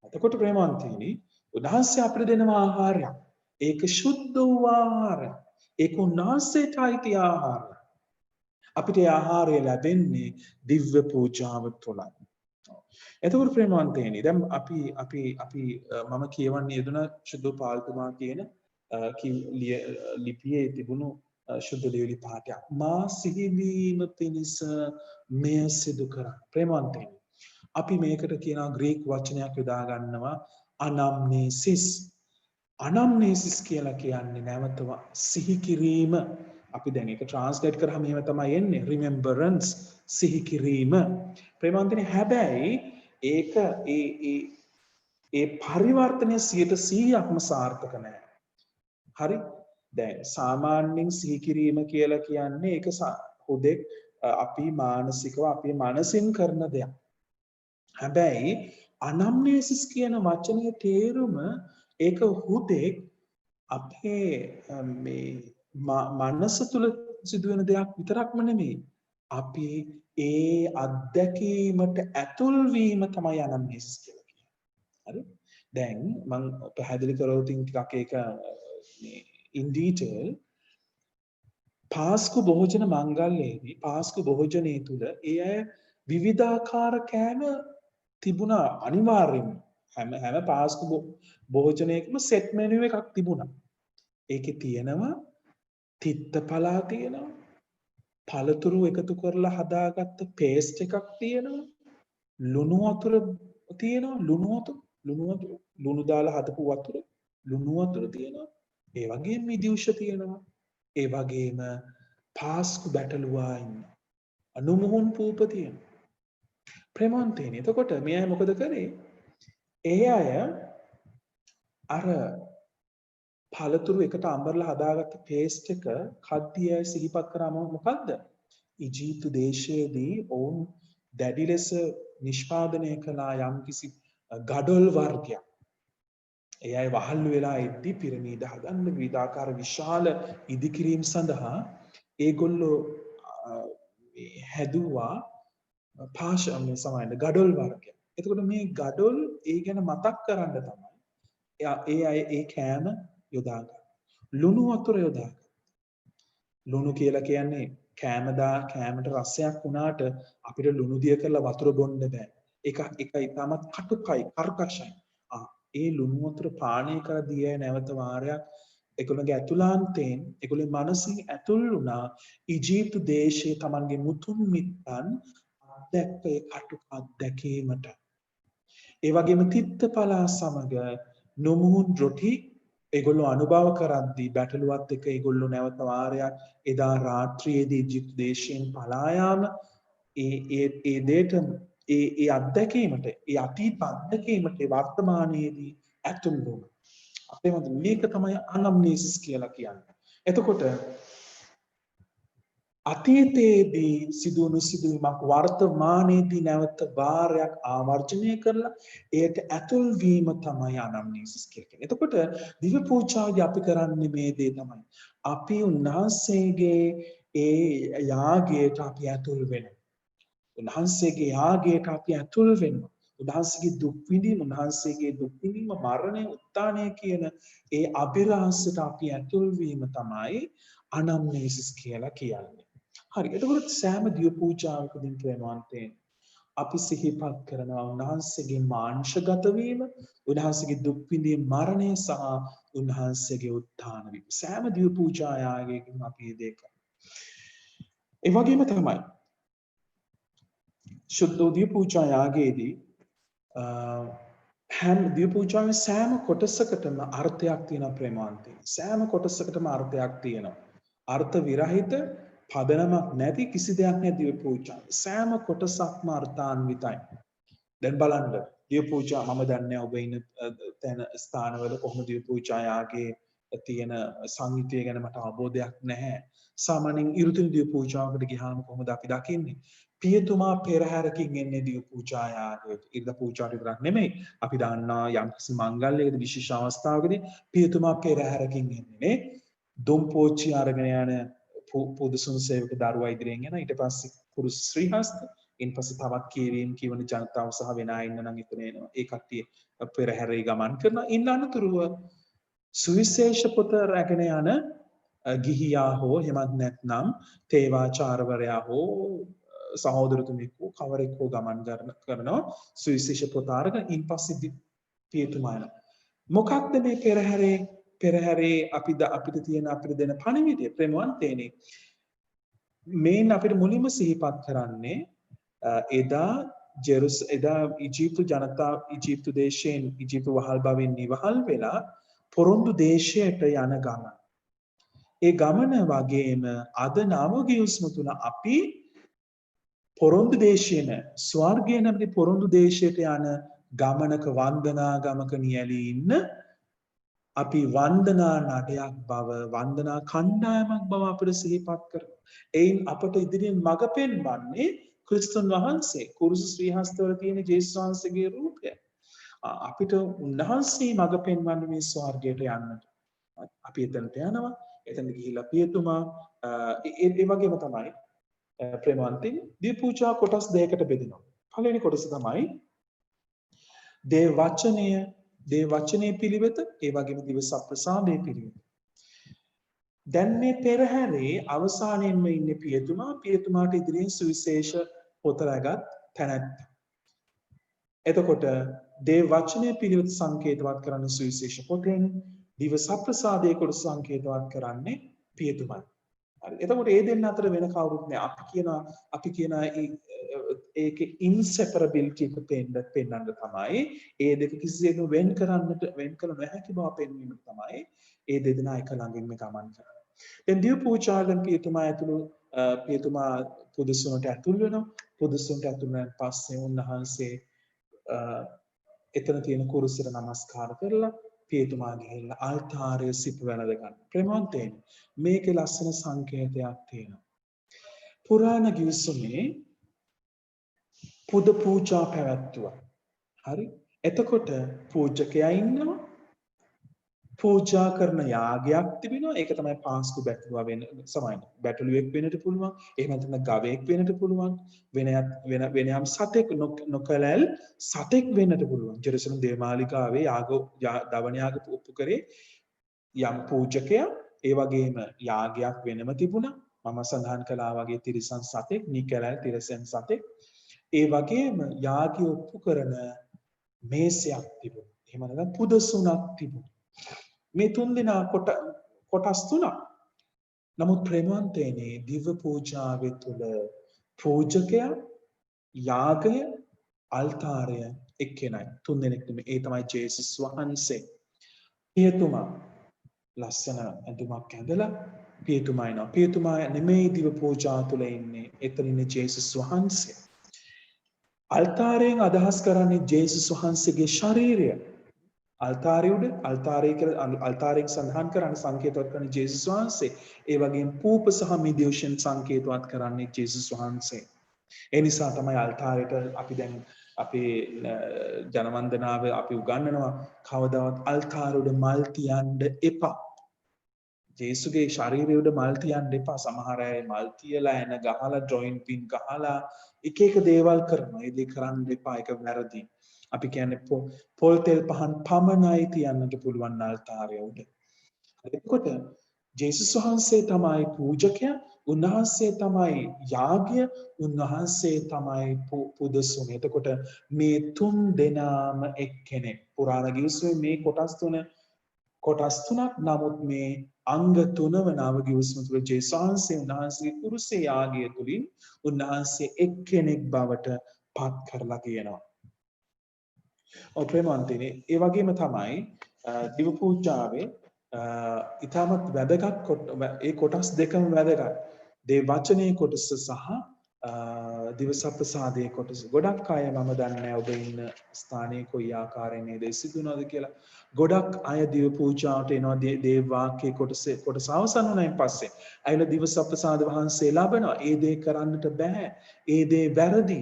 Speaker 2: එතකොට ප්‍රේමවන්තයනි උන්වහන්සේ අපිට දෙන ආහාරයක්. ඒක ශුද්ධ වූ ආහාරයක්. ඒක උන්වහන්සේට අයිති ආහාරයක්. අපිට ආහාරය ලැබෙන්නේ දිව්‍ය පූජාව තුළයි. එතකොට ප්‍රේමවන්තයනි දැන් අපි මම කියවන්නේ යෙදුන ශුද්ධ පාල්තුමා කියන ලිපියේ තිබුණු ශුද්ධ ලියවිලි පාඨයක්. මා සිහිවීම පිණිස මෙය සිදු කරා. ප්‍රේමවන්තයනි අපි මේකට කියනවා ග්‍රීක වචනයක් යොදා ගන්නවා අනම්නේසිස්. අනම්නේසිස් කියලා කියන්නේ නැවතම සිහි කිරීම. අපි දැන් ඒක ට්‍රාන්ස්ලේට් කරාම එහෙම තමයි එන්නේ රිමෙම්බරන්ස් සිහි කිරීම. ප්‍රේමවන්තනි හැබැයි ඒක ඒ පරිවර්තනය 100%ක්ම සාර්ථක නැහැ. හරි? දැන් සාමාන්‍යයෙන් සිහි කිරීම කියලා කියන්නේ ඒක හුදෙක් අපි මානසිකව අපේ මනසින් කරන දෙයක්. හැබැයි අනම්නේසිස් කියන වචනේ තේරුම ඒක හුදෙක් අපේ මේ මනස තුල සිදුවෙන දෙයක් විතරක්ම නෙමෙයි. අපි ඒ අත්දැකීමට ඇතුල් වීම තමයි අනම්නේසිස් කියලා කියන්නේ. හරි? දැන් මම පැහැදිලි කරවුවා ටිකක් ඒක මේ in detail පාස්කු භෝජන මංගල්‍යයේදී පාස්කු භෝජනයේ තුල ඒ අය විවිධාකාර කෑම තිබුණා අනිවාර්යෙන්ම හැම පාස්කු භෝජනයකම සෙට් මෙනු එකක් තිබුණා. ඒකේ තියෙනවා තිත්ත පලා තියෙනවා පළතුරු එකතු කරලා හදාගත්ත පේස්ට් එකක් තියෙනවා ලුණු වතුර තියෙනවා ලුණු දාලා හදපු වතුර ලුණු වතුර තියෙනවා. ඒ වගේම මිදිඋෂ තියෙනවා. ඒ වගේම පාස්කු බැටළුවා ඉන්නවා. අනුමුහුන් පූප තියෙනවා. ප්‍රේමවන්තයනි. එතකොට මේ අය මොකද කරේ? ඒ අය අර පළතුරු එකට අඹරලා හදාගත්ත පේස්ට් එක කද්දී අය සිහිපත් කරාම මොකද්ද? ඊජිප්තු දේශයේදී ඔවුන් දැඩි ලෙස නිෂ්පාදනය කළා යම්කිසි ගඩොල් වර්ගයක්. ඒ අය වහල් වෙලා එද්දී පිරමීඩ හදන්න විවිධාකාර විශාල ඉදිකිරීම් සඳහා ඒගොල්ලෝ හැදුවා පාෂාමේ සමහරවිට ගඩොල් වර්ගයක්. එතකොට මේ ගඩොල් ඒ ගැන මතක් කරන්න තමයි ඒ අය ඒ කෑම යොදා ගන්න. ලුණු වතුර යොදා ගන්න. ලුණු කියලා කියන්නේ කෑමට රසයක් වුණාට අපිට ලුණු දිය කරලා වතුර බොන්න බෑ. ඒක ඉතාමත් කටුකයි, කර්කශයි. ඒ ලුණු වතුර පානය කරදී අය නැවත වාරයක් ඒගොල්ලෝගේ ඇතුළාන්තයෙන් ඒගොල්ලේ මනසින් ඇතුල් වුණා ඊජිප්තු දේශයේ Tamanගේ මුතුන් මිත්තන් අත්දැක්ක ඒ කටුක අත්දැකීමට. ඒ වගේම තිත්තපලා සමග නොමුහුන් රොටි ඒගොල්ලෝ අනුභව කරද්දී බැටළුවත් එක්ක ඒගොල්ලෝ නැවත වාරයක් එදා රාත්‍රියේදී ඊජිප්තු දේශයෙන් පලා යාම ඒ දෙයට ඒ අත්දැකීමට ඒ අතීත අත්දැකීමට වර්තමානයේදී ඇතුල් වුණා. අපේ මත මේක තමයි අනම්නේසිස් කියලා කියන්නේ. එතකොට අතීතයේදී සිදුවුණු සිදුවීමක් වර්තමානයේදී නැවත වාරයක් ආවර්ජනය කරලා ඒකට ඇතුල් වීම තමයි අනම්නේසිස් කියන්නේ. එතකොට දිව්‍ය පූජාවේදී අපි කරන්නේ මේ දේ තමයි. අපි උන්වහන්සේගේ ඒ යාගයට අපි ඇතුල් වෙනවා. උන්වහන්සේගේ යාගයට අපි ඇතුල් වෙනවා. උන්වහන්සේගේ දුක් විඳීම මරණය උත්ථානය කියන ඒ අභිරහසට අපි ඇතුල් වීම තමයි අනම්නේසිස් කියලා කියන්නේ. හරි. එතකොට සෑම දිව පූජාවකදී ප්‍රේමවන්තයන් අපි සිහිපත් කරනවා උන්වහන්සේගේ මාංශගත වීම, උන්වහන්සේගේ දුක් විඳීම මරණය සහ උන්වහන්සේගේ උත්ථාන වීම. සෑම දිව පූජා යාගයකින් අපි මේ දේ කරනවා. ඒ වගේම තමයි ශුද්ධ දිව පූජා යාගයේදී හැම දිව පූජාවේ සෑම කොටසකටම අර්ථයක් තියෙනවා ප්‍රේමවන්තයන්. සෑම කොටසකටම අර්ථයක් තියෙනවා. අර්ථ විරහිත පදනමක් නැති කිසි දෙයක් නැහැ දිව පූජාවේ. සෑම කොටසක්ම අර්ථාන්විතයි. දැන් බලන්න දිව පූජා මම දන්නේ ඔබ ඉන්න තැන ස්ථානවල කොහොමද දිව පූජා යාගේ තියෙන සංගීතය ගැන මට අවබෝධයක් නැහැ. සාමාන්‍යයෙන් ඍතු දිව පූජාවකට ගියාම කොහොමද අපි දකින්නේ? පියතුමා පෙරහැරකින් එන්නේ දිව පූජා යාගයට. ඉරිද පූජාවට විතරක් නෙමෙයි. අපි දන්නා යම්කිසි මංගල්‍යයකදී විශේෂ අවස්ථාවකදී පියතුමා පෙරහැරකින් එන්නේ නේ. දොම්පෝච්චි අරගෙන යන පුදුසුන් සේවක දරුවා ඉදිරියෙන් යන ඊට පස්සේ කුරුස් ශ්‍රීහස්ත ඉන්පස්සේ තවත් කියවීම් කියවන ජනතාව සහ වෙන අය ඉන්න නම් එතන එනවා. ඒ කට්ටිය පෙරහැරේ ගමන් කරනවා. ඉන්න අනතුරුව සුවිශේෂ පොත රැගෙන යන ගිහියා හෝ එහෙමත් නැත්නම් තේවාචාර්යවරයා හෝ සහෝදරතුමෙක් හෝ කවරෙක් හෝ ගමන් කරනවා සුවිශේෂ පොත අරගෙන ඉන්පස්සේ පියතුමා යනවා. මොකක්ද මේ පෙරහැරේ අපිට තියෙන අපිට දෙන පණිවිඩය ප්‍රේමවන්තයනි? මේන් අපිට මුලින්ම සිහිපත් කරන්නේ එදා ඊජිප්තු ජනතාව ඊජිප්තු දේශයෙන් ඊජිප්තු වහල් බවෙන් නිවහල් වෙලා පොරොන්දු දේශයට යන ගමන. ඒ ගමන වගේම අද නවගියුස්ම තුන අපි පොරොන්දු දේශයන ස්වර්ගය නැමැති පොරොන්දු දේශයට යන ගමනක වන්දනා ගමක නියැලී ඉන්න අපි වන්දනා නඩයක් බව වන්දනා කණ්ඩායමක් බව අපිට සිහිපත් කරනවා. එයින් අපට ඉදිරියෙන් මඟ පෙන්වන්නේ ක්‍රිස්තුන් වහන්සේ කුරුස ශ්‍රීහස්තවල තියෙන ජේසුස් වහන්සේගේ රූපය. අපිට උන්වහන්සේ මඟ පෙන්වන්නේ මේ ස්වර්ගයට යන්නට. අපි එතනට යනවා. එතන ගිහිල්ලා පියතුමා ඒ වගේම තමයි ප්‍රේමවන්තයනි දිව පූජා කොටස් දෙකකට බෙදෙනවා. පළවෙනි කොටස තමයි දේව වචනයේ පිළිවෙත, ඒ වගේම දිව සප්‍රසාදයේ පිළිවෙත. දැන් මේ පෙරහැරේ අවසානයෙන්ම ඉන්නේ පියතුමාට ඉදිරියෙන් සුවිශේෂ පොත රැගත් තැනැත්තා. එතකොට දේව වචනයේ පිළිවෙත සංකේතවත් කරන සුවිශේෂ පොතෙන් දිව සප්‍රසාදයේ කොට සංකේතවත් කරන්නේ පියතුමයි. හරි. එතකොට මේ දෙන්න අතර වෙන කවුරුත් නෑ. අපි කියන ඒකේ ඉන්සෙපරබිලිටි එක පෙන්නන්න තමයි ඒ දෙක කිසිසේත්ම වෙන් කළ නොහැකි බව පෙන්වීම තමයි ඒ දෙදෙනා එක ළඟින්ම ගමන් කරන්නේ. දැන් දිව පූජාවෙන් පියතුමා පුදුසුනට ඇතුල් වෙනවා. පුදුසුනට ඇතුල් වුණාන් පස්සේ උන්වහන්සේ එතන තියෙන කුරුසෙට නමස්කාර කරලා පියතුමා ගිහිල්ලා අල්තාරයේ සිප වැළඳ ගන්න. ප්‍රේමවන්තයනි මේකේ ලස්සන සංකේතයක් තියෙනවා. පුරාණ ගිවිසුමේ පුද පූජා පැවැත්තුවා. හරි? එතකොට පූජකයා ඉන්නවා. පූජා කරන යාගයක් තිබෙනවා. ඒක තමයි පාස්කු බැටළුවා වෙන සමාන. බැටළුවෙක් වෙන්නට පුළුවන්. එහෙම නැත්නම් ගවයෙක් වෙන්නට පුළුවන්. වෙන යම් සතෙක් නොකලල් සතෙක් වෙන්නට පුළුවන්. ජෙරුසලම් දේවාලිකාවේ දවන යාග ඔප්පු කරේ යම් පූජකයා ඒ වගේම යාගයක් වෙනම තිබුණා. මම සඳහන් කළා වගේ තිරිසන් සතෙක්, නිකලල් තිරිසන් සතෙක්. ඒ වගේම යාගය ඔප්පු කරන මේසයක් තිබුණා. එහෙම නැත්නම් පුදසුණක් තිබුණා. මේ තුන් දෙනා කොටස් තුනක්. නමුත් ප්‍රේමවන්තයනි දිව පූජාවේ තුල පූජකයා, යාගය, අල්තාරය එක්කෙනයි. තුන් දෙනෙක් නෙමෙයි. ඒ තමයි ජේසුස් වහන්සේ. පියතුමා ලස්සන ඇඳුමක් ඇඳලා පියතුමා එනවා. පියතුමා නෙමෙයි දිව පූජා තුල ඉන්නේ. එතන ඉන්නේ ජේසුස් වහන්සේ. අල්තාරයෙන් අදහස් කරන්නේ ජේසුස් වහන්සේගේ ශරීරය. අල්තාරයෙන් සඳහන් කරන්නේ සංකේතවත් කරන්නේ ජේසුස් වහන්සේ. ඒ වගේම පූප සහ මිදේෂන් සංකේතවත් කරන්නේ ජේසුස් වහන්සේ. ඒ නිසා තමයි අල්තාරයට අපි දැන් අපේ ජනවන්දනාව අපි උගන්වනවා කවදාවත් අල්තාර උඩ මල් තියන්න එපා. ජේසුගේ ශරීරය උඩ මල් තියන්න එපා. සමහර අය මල් තියලා එන ගහලා ඩ්‍රොයින් පින් ගහලා එක දේවල් කරනවා. ඒ දේ කරන්න එපා. ඒක වැරදි. අපි කියන්නේ පොල් තෙල් පහන් පමණයි තියන්නට පුළුවන් අල්තාරය උඩ. එතකොට ජේසුස් වහන්සේ තමයි පූජකයා, උන්වහන්සේ තමයි යාගය, උන්වහන්සේ තමයි පුදසුන. එතකොට මේ තුන් දෙනාම එක්කෙනෙක්. පුරාණ ගිවිසුමේ මේ කොටස් තුනක්. නමුත් මේ අංග තුන වනව ගිවිසුම තුළ ජේසුස් වහන්සේ උන්වහන්සේගේ කුරුසේ යාගය තුලින් උන්වහන්සේ එක්කෙනෙක් බවට පත් කරලා තියෙනවා. ප්‍රේමවන්තයනි ඒ වගේම තමයි දිව පූජාවේ ඉතාමත් වැදගත් ඒ කොටස් දෙකම වැදගත්. දේ වචනේ කොටස සහ දිවසප්‍රසාදයේ කොටස. ගොඩක් අය මම දන්නේ ඔබ ඉන්න ස්ථානයේ කොයි ආකාරයෙන් මේ දේ සිදු වෙනවද කියලා. ගොඩක් අය දිව පූජාවට එනවා දේව වාක්‍යයේ කොටස අවසන් වුණායින් පස්සේ. අයලා දිවසප්‍රසාද වහන්සේ ලබනවා. ඒ දේ කරන්නට බෑ. ඒ දේ වැරදි.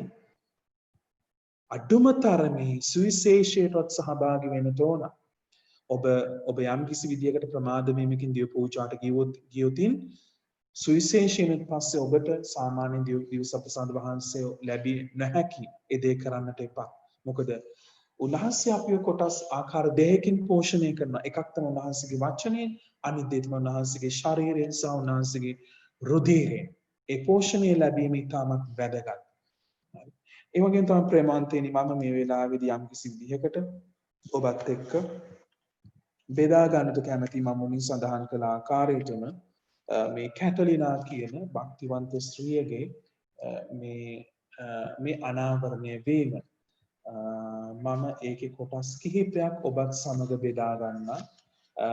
Speaker 2: අඩුම තරමේ සුවිශේෂයටවත් සහභාගී වෙන්න ඕන. ඔබ යම් කිසි විදියකට ප්‍රමාද වීමකින් දිව පූජාට ගියොතින් සුවිශේෂයෙන් පස්සේ ඔබට සාමාන්‍ය දිවසප්‍රසාද වහන්සේ ලැබී නැහැකි. ඒ දේ කරන්නට එපා. මොකද උන්වහන්සේ අපිව කොටස් ආකාර දෙකකින් පෝෂණය කරනවා. එකක් තමයි උන්වහන්සේගේ වචනයෙන්, අනිත් දේ තමයි උන්වහන්සේගේ ශරීරයෙන් සහ උන්වහන්සේගේ රුධිරයෙන්. ඒ පෝෂණය ලැබීම ඉතාමත් වැදගත්. ඒ වගේම තමයි ප්‍රේමාන්තේනි මම මේ වෙලාවේදී යම් කිසි විදිහකට ඔබත් එක්ක බෙදා ගන්නට කැමැති මම මුලින් සඳහන් කළ ආකාරයටම මේ කැටලිනා කියන භක්තිවන්ත ස්ත්‍රියගේ මේ අනාවරණය වීම මම ඒකේ කොටස් කිහිපයක් ඔබත් සමග බෙදා ගන්නවා.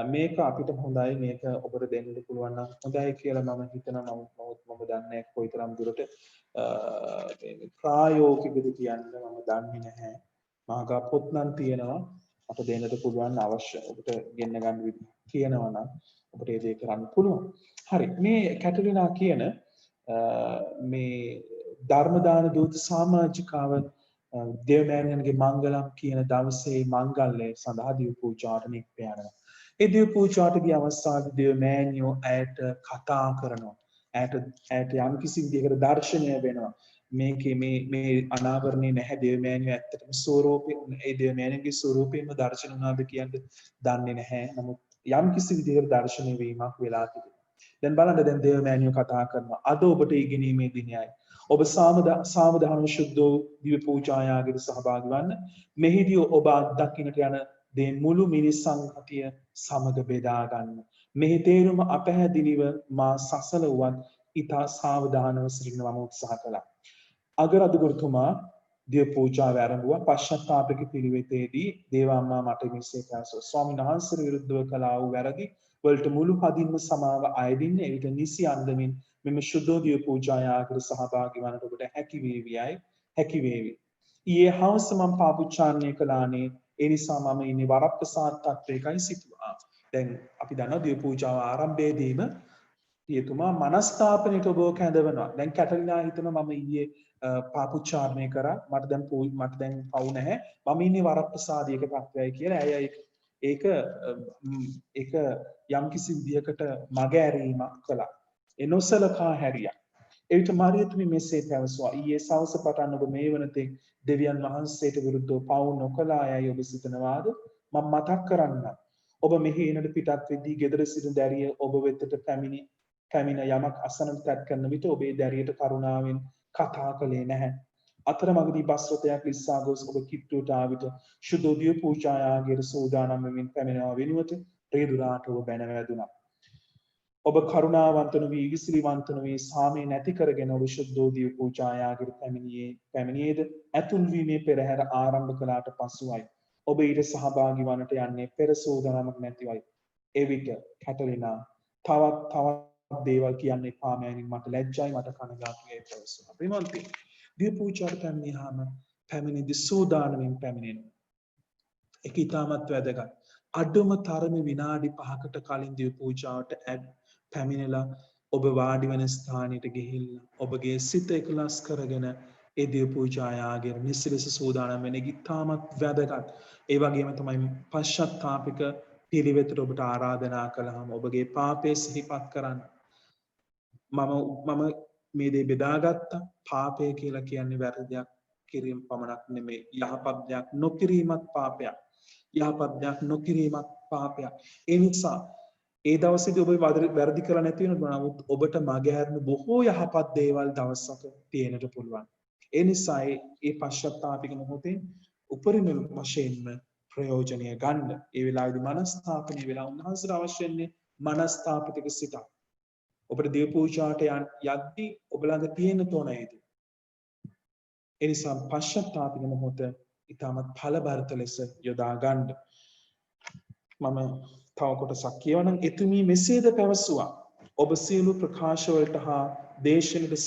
Speaker 2: මේක අපිට හොඳයි, මේක ඔබට දෙන්න පුළුවන් නම් හොඳයි කියලා මම හිතනවා. මම දන්නේ කොයිතරම් දුරට ප්‍රායෝගිකද කියන්න මම දන්නේ නැහැ. මාගා පොත් නම් තියෙනවා අප දෙන්නට පුළුවන් අවශ්‍ය ඔබට ගෙන්න ගන්න විදිහ කියනවා නම් ඔබට ඒ දේ කරන්න පුළුවන්. හරි. මේ කැටලිනා කියන මේ ධර්මදාන දූත සමාජිකාව දේවමෑණියන්ගේ මංගලම් කියන දවසේ මංගල්‍යය සඳහා දිව පූජාවට නික්ම යනවා. ඒ දිව පූජාවට ගිය අවස්ථාවේ දේවමෑණියෝ ඇයට කතා කරනවා. ඇයට යම් කිසි විදිහකට දර්ශනය වෙනවා. මේ අනාවරණේ නැහැ දේවමෑණියෝ ඇත්තටම ස්වරූපේ ඒ දේවමෑණියන්ගේ ස්වරූපයෙන්ම දර්ශන වුණාද කියන්නේ දන්නේ නැහැ. නමුත් යම් කිසි විදිහකට දර්ශනය වීමක් වෙලා තිබෙනවා. දැන් බලන්න දැන් දේවමෑණියෝ කතා කරනවා. අද ඔබට ඉගෙනීමේ දිනයයි. ඔබ සාමදාන විසුද්ධ දිව පූජායාගයට සහභාගී වන්න. මෙහිදී ඔබ අත්දකින්නට යන දේ මුළු මිනිස් සංහතිය සමග බෙදා ගන්න. මෙහි තේරුම අපැහැදිලිව මා සසල වුවත් ඉතා සාවධානව සිටින්න මම උත්සාහ කළා. අගරදුගුරුතුමා දිය පූජාව ආරම්භුවා. පශ්චාත්තාපක පිළිවෙතේදී දේවාම්මා මට මෙසේ පැවසුවා. ස්වාමීන් වහන්සේ විරුද්ධව කළා වූ වැරදි වලට මුළු හදින්ම සමාව අයදින්න එවිට නිසි අන්දමින් මෙම ශුද්ධෝදිය පූජා යාගයට සහභාගී වන්නට ඔබට හැකි වේවි. ඊයේ හවස මම පාපුච්චාරණය කළානේ. ඒ නිසා මම ඉන්නේ වරප්‍රසාද තත්වයකයි සිටුවා. දැන් අපි දන්නවා දිය පූජාව ආරම්භයේදීම පියතුමා මනස්ථාපනයට ඔබ කැඳවනවා. දැන් කැටරිනා හිතනවා මම ඊයේ පාපුච්චාරණය කරා මට දැන් පවු නැහැ. මම ඉන්නේ වරප්‍රසාදයක තත්වයයි කියලා. ඇය ඒක යම්කිසි විදියකට මග ඇරීමක් කළා. එනොසලකා හැරියා. එවිට මාරියතුමි මෙසේ පැවසුවා. ඊයේ සවස පටන් ඔබ මේ වනතෙක් දෙවියන් වහන්සේට විරුද්ධව පවු නොකළා යයි ඔබ සිතනවාද? මම මතක් කරන්නම්. ඔබ මෙහි එනට පිටත් වෙද්දී ගෙදර සිටින දැරිය ඔබ වෙතට පැමිණ යමක් අසන්නට තැත් කරන විට ඔබේ දැරියට කරුණාවෙන් කතා කළේ නැහැ. අතරමඟදී බස් රථයක් ලිස්සා ගොස් ඔබ කිට්ටුවට ආ විට ශුද්ධෝදය පූජා යාගයට සූදානම් වෙමින් පැමිණෙනවා වෙනුවට රේදුරාට ඔබ බැන වැදුනා. ඔබ කරුණාවන්ත නොවී ඉවසිලිවන්ත නොවී සාමය නැති කරගෙන ඔබ ශුද්ධෝදය පූජා යාගයට පැමිණියේද ඇතුල් වීමේ පෙරහැර ආරම්භ කළාට පසුවයි. ඔබ ඊට සහභාගී වන්නට යන්නේ පෙර සූදානමක් නැතිවයි. එවිට කැටරිනා තවත් දේවල් කියන්නේ පාමෑණින් මට ලැජ්ජයි මට කනගාටුයි පැවසුණා. ප්‍රිමන්ති දිය පූජාවට පැමිණිදි සූදානමින් පැමිණෙන. ඒක ඉතාමත් වැදගත්. අඩුම තරමේ විනාඩි 5කට කලින් දිය පූජාවට පැමිණලා ඔබ වාඩි වෙන ස්ථානයට ගිහිල්ලා ඔබගේ සිත එකලස් කරගෙන ඒ දිය පූජා යාගයට නිසිලෙස සූදානම් වෙන එක ඉතාමත් වැදගත්. ඒ වගේම තමයි පශ්චාත්තාපික පිළිවෙතට ඔබට ආරාධනා කළාම ඔබගේ පාපය සිහිපත් කරන්න. මම මේ දේ බෙදාගත්තා. පාපය කියලා කියන්නේ වැරදි දෙයක් කිරීම පමණක් නෙමෙයි. යහපත් දෙයක් නොකිරීමත් පාපයක්. යහපත් දෙයක් නොකිරීමත් පාපයක්. ඒ නිසා ඒ දවසේදී ඔබ වැරදි කරලා නැති වෙනවා. නමුත් ඔබට මගහැරෙන බොහෝ යහපත් දේවල් දවසක තියෙන්නට පුළුවන්. ඒ නිසා ඒ පශ්චාත්තාපික මොහොතේ උපරිම වශයෙන්ම ප්‍රයෝජනය ගන්න. ඒ වෙලාවේදී මනස්ථාපනය වෙලා උන්වහන්සේට අවශ්‍ය වෙන්නේ මනස්ථාපිතක සිතක්. ඔබට දේව පූජාට යද්දී ඔබ ළඟ තියෙන තෝනේද. ඒ නිසා පශ්චාත්තාපික මොහොත ඊටමත් ඵලබරිත ලෙස යොදා ගන්න. මම තව කොටසක් කියවනම් එතුමී මෙසේද පැවසුවා. ඔබ සියලු ප්‍රකාශ වලට හා දේශනෙට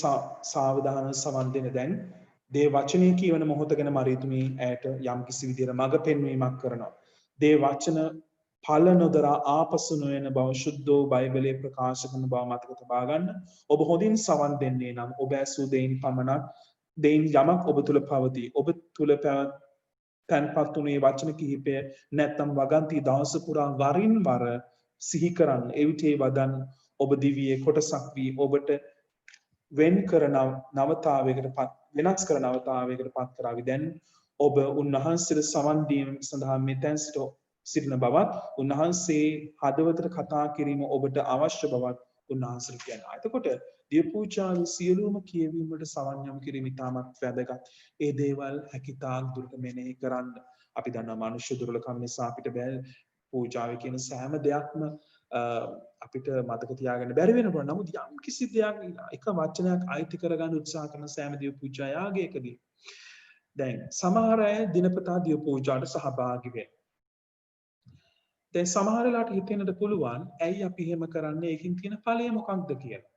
Speaker 2: සාවධානව සවන් දෙන දැන් දේ වචනේ කියවන මොහොත ගැන මරියතුමී ඇයට යම් කිසි විදිහට මඟ පෙන්වීමක් කරනවා. දේ වචන ඵල නොදරා ආපසු නොයන බව ශුද්ධෝ බයිබලයේ ප්‍රකාශ කරන බව මතක තබා ගන්න. ඔබ හොඳින් සවන් දෙන්නේ නම් ඔබ ඇසූ දෙයින් පමණක් දෙයින් යමක් ඔබ තුල පවතී. ඔබ තුල තැන්පත් වුණේ වචන කිහිපය නැත්නම් වගන්ති දවස පුරා වරින් වර සිහි කරන්න. එවිට ඒ වදන් ඔබ දිවියේ කොටසක් වී ඔබට වෙනස් කරන නවතාවයකට පත් කරાવી. දැන් ඔබ උන්වහන්සේට සවන් දීම සඳහා මෙතෙන් සිටින බවත් උන්වහන්සේ හදවතට කතා කිරීම ඔබට අවශ්‍ය බවත් උන්වහන්සේට කියනවා. එතකොට දිය පූජාවේ සියලුම කියවීම වලට සවන් යොමු කිරීම ඉතාමත් වැදගත්. ඒ දේවල් හැකිතාක් දුරට මෙනෙහි කරන්න. අපි දන්නවා මනුෂ්‍ය දුර්ලභකම් නිසා අපිට බෑ පූජාවේ කියන සෑම දෙයක්ම අපිට මතක තියාගන්න බැරි වෙනවා. නමුත් යම් කිසි දෙයක් එක වචනයක් අයිති කරගන්න උත්සාහ කරන සෑම දිය පූජා යාගයකදී දැන් සමහර අය දිනපතා දිය පූජාට සහභාගී වෙනවා. දැන් සමහර වෙලාවට හිතෙන්නට පුළුවන් ඇයි අපි එහෙම කරන්නේ ඒකින් තියෙන ඵලය මොකක්ද කියලා.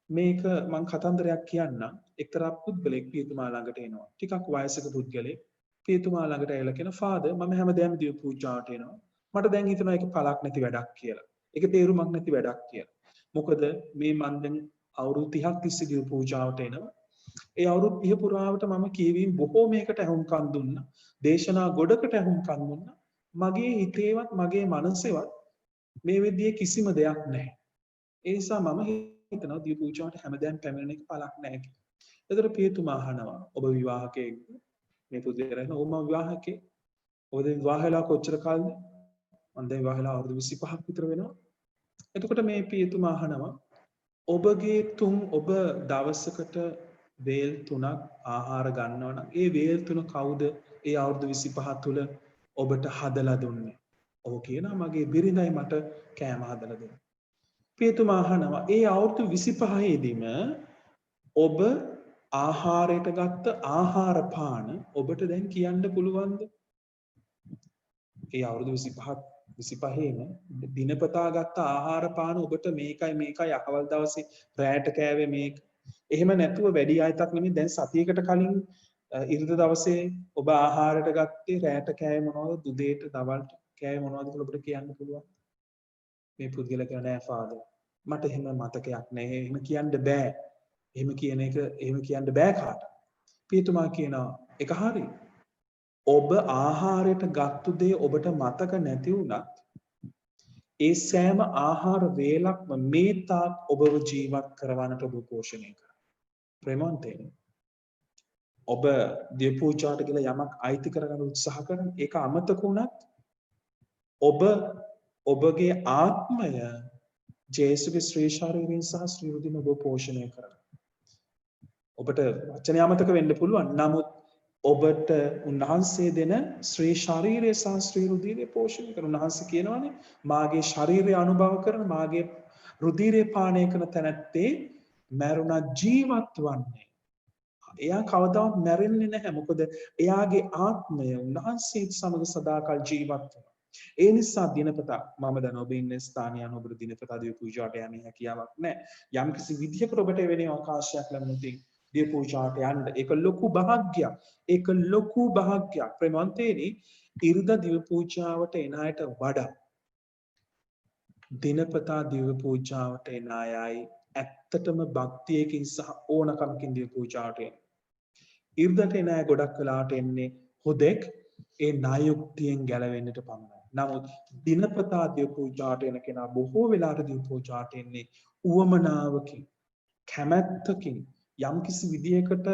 Speaker 2: මේක මම කතන්දරයක් කියන්නම්. එක්තරා පුද්ගලෙක් පියතුමා ළඟට එනවා. ටිකක් වයසක පුද්ගලෙක් පියතුමා ළඟට ඇවිල්ලා කියන ෆාදර් මම හැමදාම දිය පූජාවට එනවා. මට දැන් හිතෙනවා ඒක පළක් නැති වැඩක් කියලා. ඒක තේරුමක් නැති වැඩක් කියලා. මොකද මේ මන් දැන් අවුරුදු 30ක් තිස්සේ දිය පූජාවට එනවා. ඒ අවුරුදු 30 පුරාවට මම කියවීම බොහෝමයකට ඇහුම්කන් දුන්නා. දේශනා ගොඩකට ඇහුම්කන් දුන්නා. මගේ හිතේවත් මගේ මනසේවත් මේ විදිහේ කිසිම දෙයක් නැහැ. ඒ නිසා මම හිතනවා දිය පූජාවට හැමදාම පැමිණෙන එක පළක් නැහැ කියලා. එතකොට පියතුමා අහනවා ඔබ විවාහකයෙක්ද? මේ පුද්ගලයා කියනවා ඔව් මම විවාහකයෙක්. ඔබ දැන් විවාහ වෙලා කොච්චර කාලද? මම දැන් විවාහ වෙලා අවුරුදු 25ක් විතර වෙනවා. එතකොට මේ පියතුමා අහනවා ඔබගේ ඔබ දවසකට වේල් 3ක් ආහාර ගන්නවා නම් ඒ වේල් 3 කවුද ඒ අවුරුදු 25 තුල ඔබට හදලා දුන්නේ? ඔබ කියනවා මගේ බිරිඳයි මට කෑම හදලා දුන්නේ. පියතුමා අහනවා ඒ අවුරුදු 25 ෙදිම ඔබ ආහාරයට ගත්ත ආහාර පාන ඔබට දැන් කියන්න පුළුවන්ද? ඒ අවුරුදු 25ේම දිනපතා ගත්ත ආහාර පාන ඔබට මේකයි අහවල් දවසේ රැයට කෑවේ මේක. එහෙම නැතුව වැඩි ආයතක් නෙමෙයි දැන් සතියකට කලින් ඉරිද දවසේ ඔබ ආහාරයට ගත්තේ රැයට කෑවේ මොනවද? දුදේට දවල්ට කෑවේ මොනවද කියලා ඔබට කියන්න පුළුවන්. මේ පුද්ගලයා කියන නෑ ෆාදර්. මට එහෙම මතකයක් නෑ. එහෙම කියන්න බෑ. එහෙම කියන්න බෑ කාට. පියතුමා කියනවා ඒක හරි. ඔබ ආහාරයට ගත්තු දේ ඔබට මතක නැති වුණත් ඒ සෑම ආහාර වේලක්ම මේ තාක් ඔබව ජීවත් කරවන්නට ඔබ පෝෂණය කරනවා. ප්‍රේමවන්තයනි. ඔබ දිය පූජාට කියලා යමක් අයිති කරගන්න උත්සාහ කරන ඒක අමතක වුණත් ඔබගේ ආත්මය ජේසුගේ ශ්‍රී ශරීරයෙන් සහ ශ්‍රී රුධිරයෙන් ඔබ පෝෂණය කරනවා. ඔබට වචනය අමතක වෙන්න පුළුවන්. නමුත් ඔබට උන්වහන්සේ දෙන ශ්‍රී ශරීරය සහ ශ්‍රී රුධිරය පෝෂණය කරන උන්වහන්සේ කියනවානේ මාගේ ශරීරය අනුභව කරන මාගේ රුධිරය පානය කරන තැනැත්තේ මැරුණා ජීවත් වන්නේ. එයා කවදාවත් මැරෙන්නේ නැහැ. මොකද එයාගේ ආත්මය උන්වහන්සේත් සමග සදාකල් ජීවත් වෙනවා. ඒ නිසා දිනපතා මම දැන් ඔබ ඉන්න ස්ථානයේ යන ඔබට දිනපතා දිය පූජාට යන්නේ හැකියාවක් නැහැ. යම්කිසි විදිහකට ඔබට එවැනි අවකාශයක් ලැබුණොත් දිය පූජාට යන්න ඒක ලොකු භාග්‍යයක්. ඒක ලොකු භාග්‍යයක්. ප්‍රේමවන්තේනි ඉරිදා දිය පූජාවට එන අයට වඩා දිනපතා දිය පූජාවට එන අයයි ඇත්තටම භක්තියකින් සහ ඕනකමකින් දිය පූජාවට එන්නේ. ඉරිදට එන අය ගොඩක් වෙලාට එන්නේ හුදෙක් ඒ නායුක්තියෙන් ගැලවෙන්නට පමණයි. නමුත් දිනපතා දිය පූජාට එන කෙනා බොහෝ වෙලාට දිය පූජාට එන්නේ උවමනාවකින් කැමැත්තකින් යම්කිසි විදියකට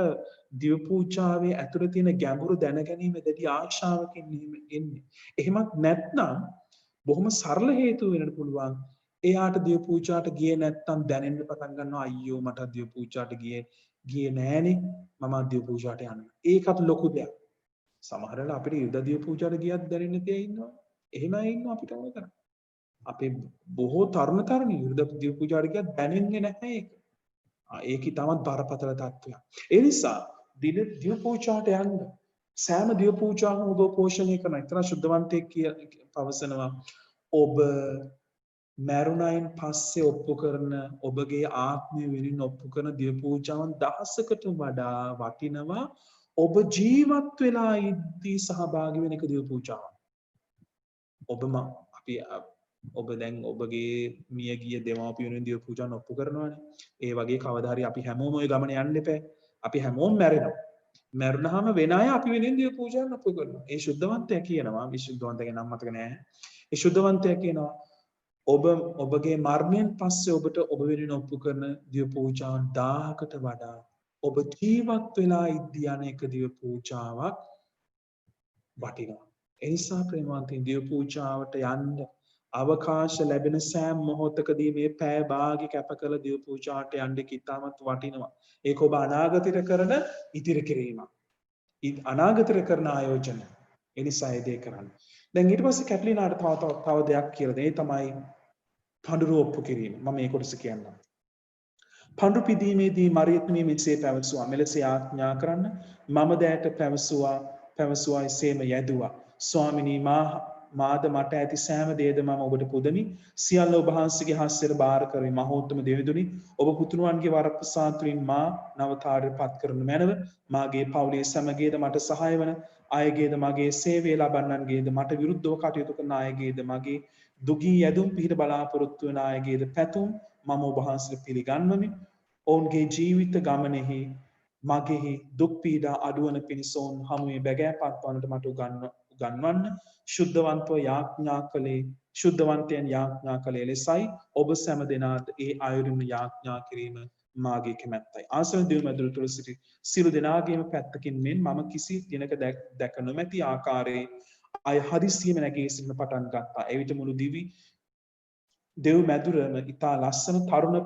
Speaker 2: දිය පූජාවේ ඇතුළේ තියෙන ගැඹුරු දැනගැනීම දැඩි ආශාවකින් එන්නේ. එහෙමත් නැත්නම් බොහොම සරල හේතුව වෙන්නට පුළුවන්. එයාට දිය පූජාට ගියේ නැත්නම් දැනෙන්න පටන් ගන්නවා අයියෝ මට දිය පූජාට ගියේ නෑනේ මම දිය පූජාට යන්න. ඒකත් ලොකු දෙයක්. සමහර වෙලාවට අපිට ඉරිදා දිය පූජාට ගියත් දැනෙන්නේ තේ ඉන්නවා. එහෙම අය ඉන්නවා අපිට ඕන තරම්. අපේ බොහෝ තරුණ තරුණිය ඉරිදා දිය පූජාට ගියත් දැනෙන්නේ නැහැ ඒක. ඒකයි තමත් බරපතල තත්ත්වයක්. ඒ නිසා දිය පූජාට යන්න සෑම දිය පූජාවකම ඔබ පෝෂණය කරන එක්තරා ශුද්ධවන්තයෙක් පවසනවා ඔබ මැරුණයින් පස්සේ ඔප්පු කරන ඔබගේ ආත්මය වෙනින් ඔප්පු කරන දිය පූජාවන් දහසකට වඩා වටිනවා ඔබ ජීවත් වෙලා ඉද්දී සහභාගී වෙන එක දිය පූජාවක්. ඔබ දැන් ඔබගේ මියගිය දෙමාපියෝ වෙනුවෙන් දිය පූජාවන් ඔප්පු කරනවානේ. ඒ වගේ කවදා හරි අපි හැමෝම ওই ගමන යන්න එපා. අපි හැමෝම මැරෙනවා. මැරුණාම වෙන අය අපි වෙනුවෙන් දිය පූජාවන් ඔප්පු කරනවා. ඒ ශුද්ධවන්තයා කියනවා විශුද්ධවන්තගේ නම මතක නැහැ. ඒ ශුද්ධවන්තයා කියනවා ඔබගේ මරණයෙන් පස්සේ ඔබට ඔබ වෙනුවෙන් ඔප්පු කරන දිය පූජාවන් 1000කට වඩා ඔබ ජීවත් වෙලා ඉද්දී යන එක දිය පූජාවක් වටිනවා. ඒ නිසා ප්‍රේමවන්තයන් දිය පූජාවට යන්න අවකාශ ලැබෙන සෑම මොහොතකදී මේ පැය භාගය කැප කළ දිය පූජාවට යන්න කිතාමත් වටිනවා. ඒක ඔබ අනාගතයට කරන ඉතිරි කිරීමක්. අනාගතයට කරන ආයෝජන. ඒ නිසා ඒ දේ කරන්න. දැන් ඊට පස්සේ කැටලිනාට තව දෙයක් කියලා දෙයි තමයි පඳුරු ඔප්පු කිරීම. මම මේ කොටස කියන්නම්. පඳුරු පිදීමේදී මරියත්මී මෙසේ පැවසුවා මෙලෙස ආඥා කරන්න මම දෑට පැවසුවා එසේම යැදුවා. ස්වාමිනී මාද මට ඇති සෑම දේද මම ඔබට පුදමි. සියල්ල ඔබ වහන්සේගේ හස්තයට බාර කරමි. මහෝත්තම දෙවිඳුනි ඔබ පුතුණුවන්ගේ වරප්‍රසාදයෙන් මා නවතාරයට පත් කරනු මැනව. මාගේ පවුලේ සමගේද මට සහාය වන අයගේද මගේ සේවය ලබන්නන්ගේද මට විරුද්ධව කටයුතු කරන අයගේද මගේ දුගී යැදුම් පිහිට බලාපොරොත්තු වන අයගේද පැතුම් මම ඔබ වහන්සේට පිළිගන්වමි. ඔවුන්ගේ ජීවිත ගමනෙහි මගෙහි දුක් පීඩා අඩුවන පිණිස ඔවුන් හමුවේ බැගෑපත් වන්නට මට උගන්වන්න. ශුද්ධවන්තයන් යාඥා කළේ ලෙසයි ඔබ සැම දෙනාද ඒ අයුරින්ම යාඥා කිරීම මාගේ කැමැත්තයි. ආසන දෙව් මැදුරු තුළ සිටි සියලු දෙනාගේම පැත්තකින් මෙන් මම කිසි දිනක දැක නොමැති ආකාරයේ අය හදිස්සියෙම නැගී සිටින පටන් ගත්තා. එවිට මුළු දෙව් මැදුරම ඉතා ලස්සන තරුණ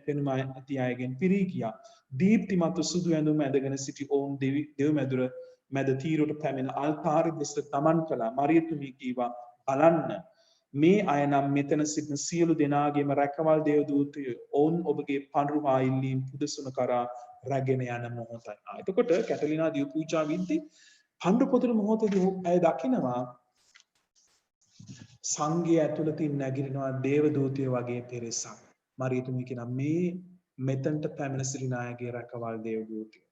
Speaker 2: පෙනුම ඇති අයගෙන් පිරී ගියා. දීප්තිමත් සුදු ඇඳුම් ඇඳගෙන සිටි ඔවුන් දෙව් මැදුර මැද තීරුවට පැමිණ අල්තාරි දෙස තමන් කළා. මරියතුමී කීවා බලන්න මේ අය නම් මෙතන සිටින සියලු දෙනාගේම රැකවල් දේවදූතයෝ ඔවුන් ඔබගේ පඳුරු හා ඉල්ලීම් පුදසුන කරා රැගෙන යන මොහොතයි. එතකොට කැටලිනා දිය පූජා විද්දී පඬු පොතුරු මොහොතේදී ඇය දකිනවා සංඝය ඇතුළතින් නැගිටිනවා දේව දූතයෝ වගේ පිරිසක්. මරියතුමී කියන මේ මෙතනට පැමිණ සිටින අයගේ රැකවල් දේව දූතයෝ.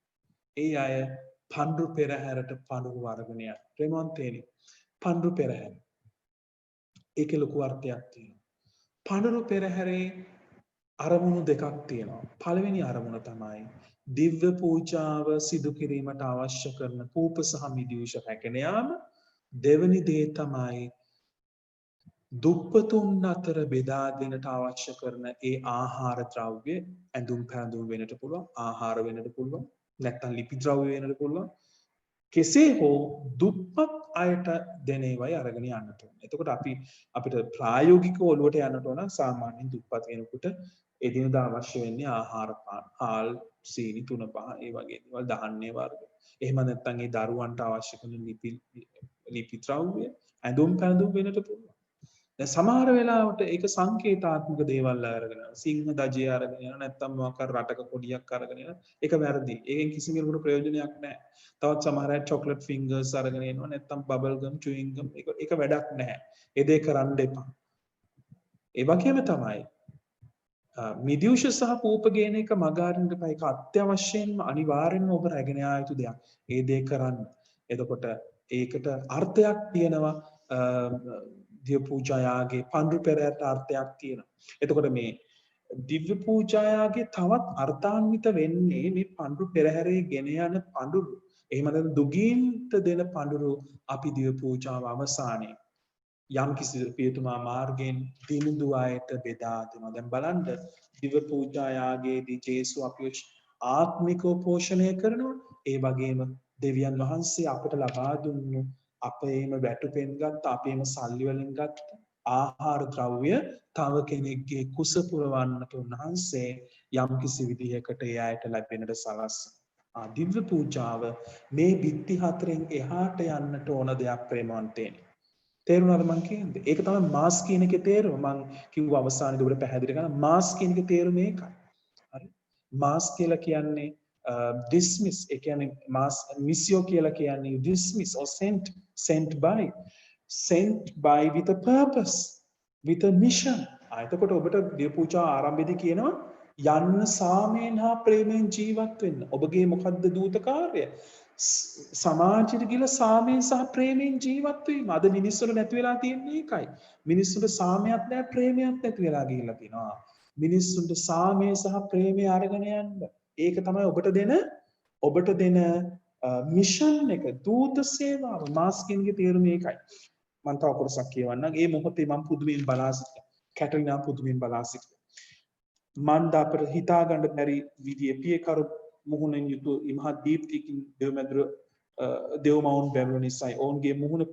Speaker 2: ඒ අය පඬු පෙරහැරට පඬුරු අරගෙන යන. ප්‍රේමවන්තේනි පඬු පෙරහැර. ඒකේ ලොකු අර්ථයක් තියෙනවා. පඬුරු පෙරහැරේ අරමුණු දෙකක් තියෙනවා. පළවෙනි අරමුණ තමයි දිව්‍ය පූජාව සිදු කිරීමට අවශ්‍ය කරන පූප සහ මිදිවුෂ රැගෙන යාම. දෙවෙනි දේ තමයි දුප්පතුන් අතර බෙදා දෙන්නට අවශ්‍ය කරන ඒ ආහාර ද්‍රව්‍ය ඇඳුම් පැළඳුම් වෙන්නට පුළුවන්, ආහාර වෙන්නට පුළුවන්, නැත්නම් ලිපි ද්‍රව්‍ය වෙන්නට පුළුවන්. කෙසේ හෝ දුප්පත් අයට දෙන ඒවායි අරගෙන යන්නට ඕන. එතකොට අපිට ප්‍රායෝගිකව ඔළුවට යන්නට ඕන සාමාන්‍යයෙන් දුප්පත් කෙනෙකුට එදිනදා අවශ්‍ය වෙන්නේ ආහාර පාන, හාල්, සීනි, තුන පහ ඒ වගේ දේවල්, ධාන්‍ය වර්ග. එහෙම නැත්නම් ඒ දරුවන්ට අවශ්‍ය කරන ලිපි ද්‍රව්‍ය, ඇඳුම් පැළඳුම් වෙන්නට පුළුවන්. දැන් සමහර වෙලාවට ඒක සංකේතාත්මක දේවල් අරගෙන සිංහ දජය අරගෙන යන නැත්නම් මොකක් හරි රටක කොඩියක් අරගෙන යන ඒක වැරදි. ඒකෙන් කිසිම කෙනෙකුට ප්‍රයෝජනයක් නැහැ. තවත් සමහර අය චොක්ලට් ෆින්ගර්ස් අරගෙන එනවා නැත්නම් බබල් ගම්, චුයින් ගම් ඒක වැඩක් නැහැ. ඒ දේ කරන්න එපා. ඒ වගේම තමයි මිදිවුෂ සහ පූප ගේන එක මගහරින්න එපා. ඒක අත්‍යවශ්‍යයෙන්ම අනිවාර්යෙන්ම ඔබ රැගෙන යා යුතු දෙයක්. ඒ දේ කරන්න. එතකොට ඒකට අර්ථයක් තියෙනවා. දිව්‍ය පූජායාගේ පඬුරු පෙරහැරට අර්ථයක් තියෙනවා. එතකොට මේ දිව්‍ය පූජායාගේ තවත් අර්ථාන්විත වෙන්නේ මේ පඬුරු පෙරහැරේ ගෙන යන පඬුරු. එහෙම නැත්නම් දුගීන්ට දෙන පඬුරු අපි දිව්‍ය පූජාව අවසානයේ යම් කිසි පියතුමා මාර්ගයෙන් දිනුදු අයට බෙදා දෙනවා. දැන් බලන්න දිව්‍ය පූජායාගේදී ජේසු අපිව ආත්මිකව පෝෂණය කරනවා. ඒ වගේම දෙවියන් වහන්සේ අපට ලබා දුන්නු අපේම වැටුපෙන් ගත්ත අපේම සල්ලි වලින් ගත්ත ආහාර ද්‍රව්‍ය තව කෙනෙක්ගේ කුස පුරවන්නට උන්වහන්සේ යම් කිසි විදිහකට ඒ අයට ලැබෙන්නට සලස්වනවා. දිව්‍ය පූජාව මේ බිත්ති හතරෙන් එහාට යන්නට ඕන දෙයක් ප්‍රේමවන්තේනි. තේරුණාද මං කියන්නේ? ඒක තමයි මාස් කියන එකේ තේරුම. මං කිව්ව අවසානයේදී ඔබට පැහැදිලි කරන්න මාස් කියන එකේ තේරුම ඒකයි. හරි? මාස් කියලා කියන්නේ dismiss ඒ කියන්නේ මාස් මිසියෝ කියලා කියන්නේ dismiss or sent by with a purpose, with a mission. එතකොට ඔබට දිව්‍ය පූජා ආරම්භයේදී කියනවා යන්න සාමයෙන් හා ප්‍රේමයෙන් ජීවත් වෙන්න. ඔබගේ මොකද්ද දූත කාර්යය? සමාජයට ගිහලා සාමයෙන් සහ ප්‍රේමයෙන් ජීවත් වීම. අද මිනිස්සුන්ට නැති වෙලා තියෙන්නේ ඒකයි. මිනිස්සුන්ට සාමයක් නැහැ, ප්‍රේමයක් නැති වෙලා ගිහිල්ලා තියෙනවා. මිනිස්සුන්ට සාමය සහ ප්‍රේමය අරගෙන යන්න. ඒක තමයි ඔබට දෙන මිෂන් එක, දූත සේවාව. මාස්කින්ගේ තේරුම ඒකයි. මම තව කොටසක් කියවන්නම්. ඒ මොහොතේ මම පුදුමයෙන් බලා සිටියා. කැටරිනා පුදුමයෙන් බලා සිටියා. මන් අපට හිතා ගන්න බැරි විදියේ පියකරු මුහුණෙන් යුතු ඉමහත් දීප්තියකින් දෙව්මැදුර දෙව්මවුන් බැලුව නිසායි ඔවුන්ගේ මුහුණ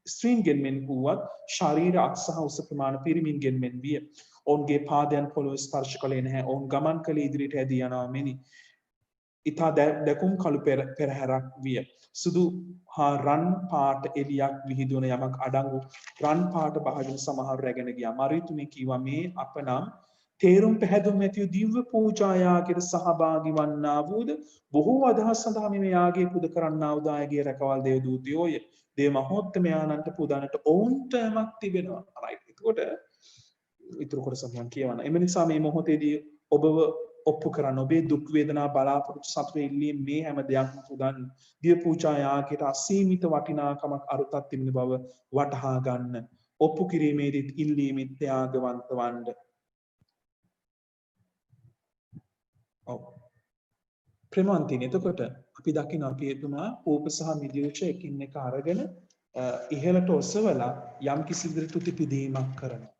Speaker 2: ස්ත්‍රීන්ගෙන් මෙන් වුවත් ශරීර අක්සහ උස ප්‍රමාණ පිරිමින්ගෙන් මෙන් විය. ඔවුන්ගේ පාදයන් පොළොව ස්පර්ශ කළේ නැහැ. ඔවුන් ගමන් කළ ඉදිරියට ඇදී යනවා මෙනි. ඉතා දැකුම් කළු පෙරහැරක් විය. සුදු හා රන් පාට එලියක් විහිදුවන යමක් අඩංගු රන් පාට භාජන සමහර රැගෙන ගියා. මරියතුමී කිව්වා මේ අප නම් තේරුම් පැහැදුම් ඇතිව දිව්‍ය පූජා යාගයට සහභාගී වන්නා වූද බොහෝ අදහස් සඳහා මේ යාගයේ පුද කරන්නා වූ දායකගේ රැකවල් දේව දූතයෝය. දේව මහෝත්තමයාණන්ට පුදන්නට ඔවුන්ට යමක් තිබෙනවා. right. එතකොට ඊටු කොටස මම කියවන. එම නිසා මේ මොහොතේදී ඔබව ඔප්පු කරන්න ඔබේ දුක් වේදනා බලාපොරොත්තු සතුට ඉල්ලීම් මේ හැම දෙයක්ම පුදන්න. දිව්‍ය පූජා යාගයට අසීමිත වටිනාකමක් අරුතක් තිබෙන බව වටහා ගන්න. ඔප්පු කිරීමේදීත් ඉල්ලීමෙත් ත්‍යාගවන්ත වන්න. ප්‍රේමවන්තිනි, එතකොට අපි දකින අපි එතුමා පූප සහ මිදිවුෂ එකින් එක අරගෙන ඉහළට ඔසවලා යම් කිසි විදිහට තුතිපිදීමක් කරනවා.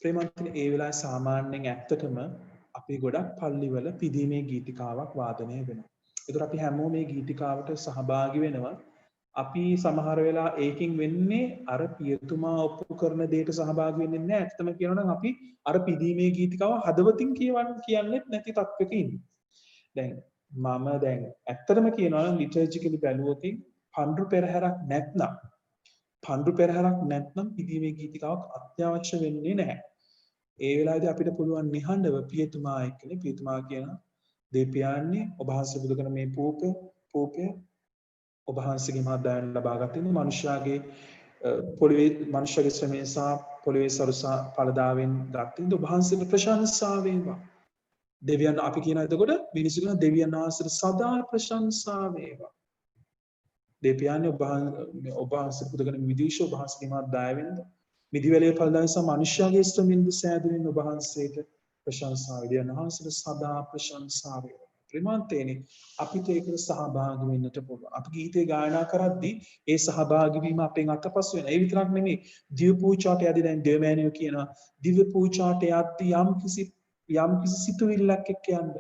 Speaker 2: ප්‍රේමවන්තිනි, ඒ වෙලාවේ සාමාන්‍යයෙන් ඇත්තටම අපි ගොඩක් පල්ලිවල පිදීමේ ගීතිකාවක් වාදනය වෙනවා. ඒතර අපි හැමෝම මේ ගීතිකාවට සහභාගී වෙනවා. අපි සමහර වෙලා ඒකින් වෙන්නේ අර පියතුමා ඔප්පු කරන දෙයට සහභාගී වෙන්නේ නැහැ. ඇත්තම කියනවා නම් අපි අර පිදීමේ ගීතිකාව හදවතින් කියන්නෙත් නැති තත්වයක ඉන්නේ. දැන් මම ඇත්තටම කියනවා නම් ලිටර්ජිකලි බැලුවොත් පඬුරු පෙරහැරක් නැත්නම් පිදීමේ ගීතිකාවක් අත්‍යවශ්‍ය වෙන්නේ නැහැ. ඒ වෙලාවේදී අපිට පුළුවන් නිහඬව පියතුමා එක්කනේ පියතුමා කියන දෙවියන්ගේ ඔබ වහන්සේ පුද කරන මේ පූපය ඔබ වහන්සේගේ මහත් දයන ලබා ගන්න මනුෂ්‍යයාගේ පොළවේ මනුෂ්‍යගේ ශ්‍රමයෙන් සහ පොළවේ සරුසා ඵලදාවෙන් ගන්න ඔබ වහන්සේට ප්‍රශංසා වේවා. දෙවියන් අපි කියන එතකොට මිනිස්සු කියන දෙවියන් වහන්සේට සදා ප්‍රශංසා වේවා. දෙවියන් ඔබ වහන්සේ පුද කරන විදිහට ඔබ වහන්සේගේ මහත් දයාවෙන්ද මිදිවැලේ ඵලදාවෙන් සහ මනුෂ්‍යයාගේ ශ්‍රමයෙන් සෑදුවෙන් ඔබ වහන්සේට ප්‍රශංසා වේවා. දෙවියන් වහන්සේට සදා ප්‍රශංසා වේවා. ප්‍රේමාන්තේනි අපිට ඒකට සහභාගී වෙන්නට පුළුවන්. අපි ගීතේ ගායනා කරද්දී ඒ සහභාගී වීම අපෙන් අතපසු වෙනවා. ඒ විතරක් නෙමෙයි දිව්‍ය පූජාට යදී දැන් දෙවියන්යෝ කියනවා දිව්‍ය පූජාට යද්දී යම් කිසි සිතුවිල්ලක් එක්ක යන්න.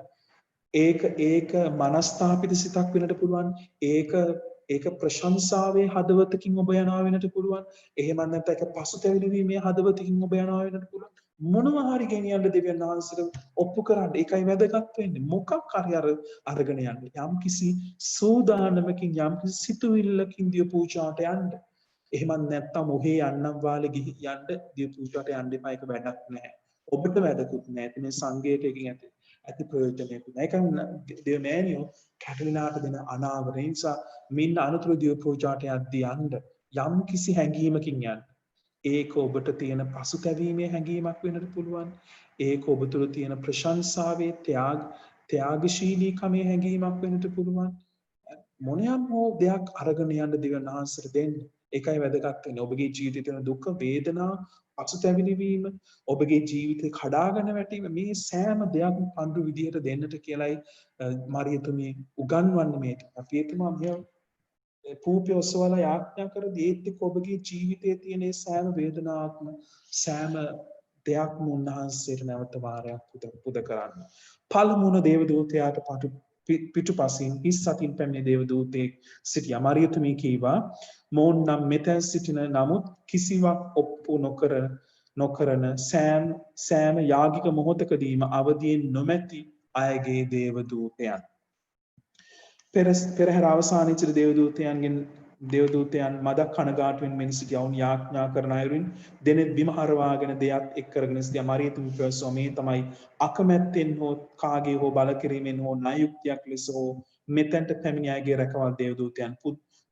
Speaker 2: ඒක මනස්ථාපිත සිතක් වෙන්නට පුළුවන්. ඒක ප්‍රශංසාවේ හදවතකින් ඔබ යනවා වෙන්නට පුළුවන්. එහෙම නැත්නම් ඒක පසුතැවිලි වීමේ හදවතකින් ඔබ යනවා වෙන්නට පුළුවන්. මොනවා හරි ගෙනියන්න දෙවියන් වහන්සේට ඔප්පු කරන්න. ඒකයි වැදගත් වෙන්නේ. මොකක් හරි අරගෙන යන්න. යම් කිසි සූදානමකින් යම් කිසි සිතුවිල්ලකින් දිය පූජාට යන්න. එහෙම නැත්නම් ඔහේ යන්නම් වාලේ ගිහින් යන්න දිය පූජාට යන්න එපා. ඒක වැඩක් නැහැ. ඔබට වැඩකුත් නැහැ. මේ සංගීතයෙන් ඇති ප්‍රයෝජනයක් නැහැ. ඒකයි දෙවියන්යෝ කැටලිනාට දෙන අනාවරණ නිසා මින් අනුතුරු දිය පූජාට යද්දී යන්න යම් කිසි හැඟීමකින් යන්න. ඒක ඔබට තියෙන පසුතැවීමේ හැඟීමක් වෙන්නට පුළුවන්. ඒක ඔබ තුළ තියෙන ප්‍රශංසාවේ ත්‍යාගශීලීකමේ හැඟීමක් වෙන්නට පුළුවන්. මොනියම් හෝ දෙයක් අරගෙන යන්න දෙවියන් වහන්සේට දෙන්න. ඒකයි වැදගත් වෙන්නේ. ඔබගේ ජීවිතේ තියෙන දුක් වේදනා පසුතැවිලි වීම ඔබගේ ජීවිතේ කඩාගෙන වැටීම මේ සෑම දෙයක්ම පඳුරු විදියට දෙන්නට කියලයි මරියතුමිය උගන්වන්නේ මේක. අපි එතුමා මෙය පූපය ඔසවලා යාඥා කරදී ඒත් එක්ක ඔබගේ ජීවිතයේ තියෙන සෑම වේදනාවක්ම සෑම දෙයක්ම උන්වහන්සේට නැවත වාරයක් පුද කරන්න. පළමුණ දේවදූතයාට පිටුපසින් හිස් අතින් පැමිණි දේවදූතෙක් සිටියා. මරියතුමිය කීවා මොවුන් නම් මෙතැන් සිටින නමුත් කිසිවක් ඔප්පු නොකරන සෑම යාගික මොහොතකදීම අවදියෙන් නොමැති අයගේ දේවදූතයන්. පෙරහැර අවසානයේ දේවදූතයන් මදක් කනගාටුවෙන් මෙන් සිටියා. වුන් යාඥා කරන අයුරින් දෙනෙත් බිම හරවාගෙන දෙයක් එක් කරගෙන සිටියා. මරියතුමි ප්‍රසෝ මේ තමයි අකමැත්තෙන් හෝ කාගේ හෝ බල කිරීමෙන් හෝ ණයුක්තියක් ලෙස හෝ මෙතෙන්ට පැමිණි අයගේ රැකවල් දේවදූතයන්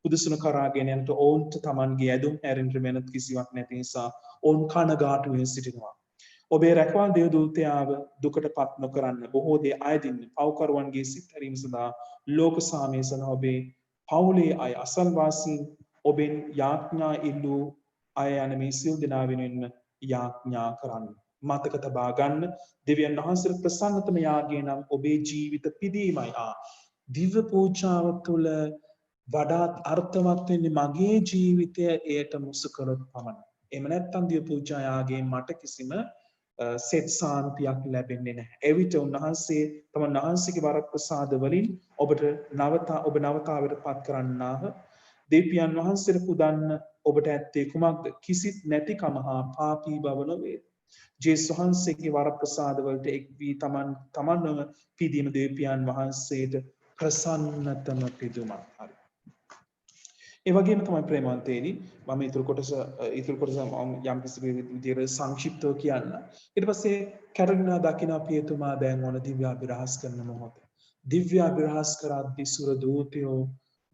Speaker 2: පුදුසුන කරාගෙන යනට ඔවුන්ට Tamanගේ ඇදුම් හැරෙන්න වෙනත් කිසිවක් නැති නිසා ඔවුන් කනගාටුවෙන් සිටිනවා. ඔබේ රැකවල් දේවදූතයාව දුකටපත් නොකරන්න බොහෝ දේ අයදින්න පව්කරුවන්ගේ සිත් හැරීම සඳහා ලෝක සාමය සඳහා ඔබේ පවුලේ අය අසල්වාසීන් ඔබෙන් යාඥා ඉල්ලූ අය යන මේ සියලු දෙනා වෙනුවෙන්ම යාඥා කරන්න. මතක තබා ගන්න දෙවියන් වහන්සේට ප්‍රසන්නතම යාගය නම් ඔබේ ජීවිත පිදීමයි. දිව්‍ය පූජාව තුළ වඩාත් අර්ථවත් වෙන්නේ මගේ ජීවිතය එයට මුසු කරොත් පමණයි. එහෙම නැත්නම් දිව්‍ය පූජා යාගයෙන් මට කිසිම සෙත් සාන්තියක් ලැබෙන්නේ නැහැ. එවිට උන්වහන්සේ තම වහන්සේගේ වරප්‍රසාද වලින් ඔබ නවතාවට පත් කරන්නාහ. දෙවියන් වහන්සේට පුදන්න ඔබට ඇත්තේ කුමක්ද? කිසිත් නැතිකම හා පාපී බව නොවේ. ජේසුස් වහන්සේගේ වරප්‍රසාද වලට එක් වී තමන්ව පිදීම දෙවියන් වහන්සේට ප්‍රසන්නතම පිදුමක්. හරි. ඒ වගේම තමයි ප්‍රේමවන්තේනි මම ඊතුරු කොටස යම් කිසි විදිහට සංක්ෂිප්තව කියන්න. ඊට පස්සේ කැරලිනා දකින්න පියතුමා දැන් ඕන දිව්‍ය අභිරහස් කරන මොහොත. දිව්‍ය අභිරහස් කරද්දී සුර දූතයෝ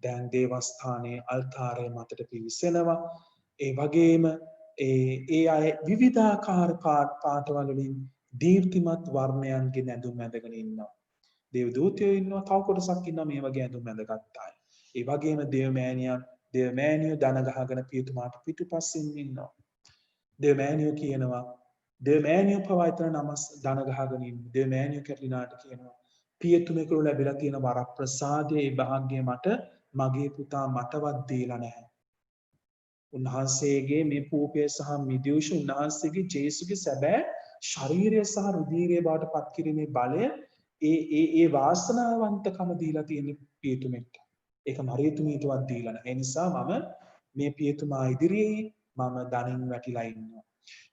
Speaker 2: දැන් දේවස්ථානයේ අල්තාරයේ මතට පිවිසෙනවා. ඒ වගේම ඒ අය විවිධාකාර පාටවල වලින් දීප්තිමත් වර්ණයන්ගෙන් ඇඳුම් ඇඳගෙන ඉන්නවා. දේවදූතයෝ ඉන්නවා, තව කොටසක් ඉන්නවා මේ වගේ ඇඳුම් ඇඳගත් අය. ඒ වගේම දෙවමෑණියෝ දන ගහගෙන පියතුමාට පිටුපසින් ඉන්නවා. දෙවමෑණියෝ කියනවා දෙවමෑණියෝ පවා එතන නමස් දන ගහගෙන ඉන්නවා. දෙවමෑණියෝ කැටලිනාට කියනවා පියතුමෙකුට ලැබිලා තියෙන වරප්‍රසාදයේ ඒ භාග්‍ය මට මගේ පුතා මටවත් දීලා නැහැ. උන්වහන්සේගේ මේ පූපය සහ මිදියුෂ උන්වහන්සේගේ ජේසුගේ සැබෑ ශරීරය සහ රුධීරය බවට පත් කිරීමේ බලය ඒ වාසනාවන්තකම දීලා තියෙන පියතුමෙක්ට. ඒක මරියතුමීටවත් දීලා නැහැ. ඒ නිසා මම මේ පියතුමා ඉදිරියේ මම දනින් වැටිලා ඉන්නවා.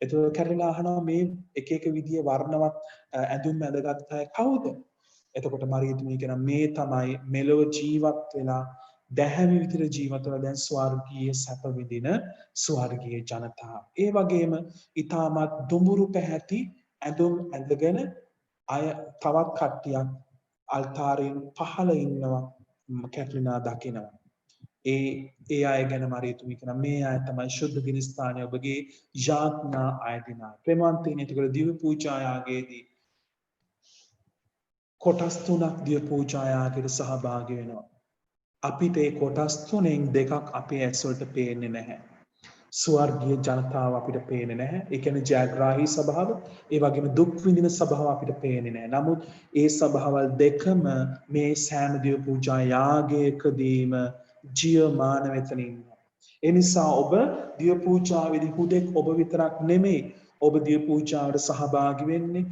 Speaker 2: එතකොට කැරලිනා අහනවා මේ එක එක විදිය වර්ණවත් ඇඳුම් ඇඳගත් අය කවුද? එතකොට මරියතුමී කියනවා මේ තමයි මෙලොව ජීවත් වෙලා දැහැමි විදිහට ජීවත් වෙලා දැන් ස්වර්ගීය සැප විඳින ස්වර්ගීය ජනතාව. ඒ වගේම ඊටමත් දුඹුරු පැහැති ඇඳුම් ඇඳගෙන අය තවත් කට්ටියක් අල්තාරයෙන් පහළ ඉන්නවා කැටලිනා දකිනවා. ඒ අය ගැන මරියතුමි කියන මේ අය තමයි ශුද්ධ ගිනිස්ථානය ඔබගේ යාඥා ආයතනා. ප්‍රේමවන්තයිනි එතකොට දිව්‍ය පූජායාගයේදී කොටස් තුනක් දිව්‍ය පූජායාගයට සහභාගී වෙනවා. අපිට ඒ කොටස් තුනෙන් දෙකක් අපේ ඇස් වලට පේන්නේ නැහැ. ස්වර්ගීය ජනතාව අපිට පේන්නේ නැහැ. ඒ කියන්නේ ජයග්‍රාහී සභාව, ඒ වගේම දුක් විඳින සභාව අපිට පේන්නේ නැහැ. නමුත් ඒ සභාවල් දෙකම මේ සෑම දිව්‍ය පූජා යාගයකදීම ජීවමාන වෙතන ඉන්නවා. ඒ නිසා ඔබ දිව්‍ය පූජාවේදී හුදෙක් ඔබ විතරක් නෙමෙයි ඔබ දිව්‍ය පූජාවට සහභාගී වෙන්නේ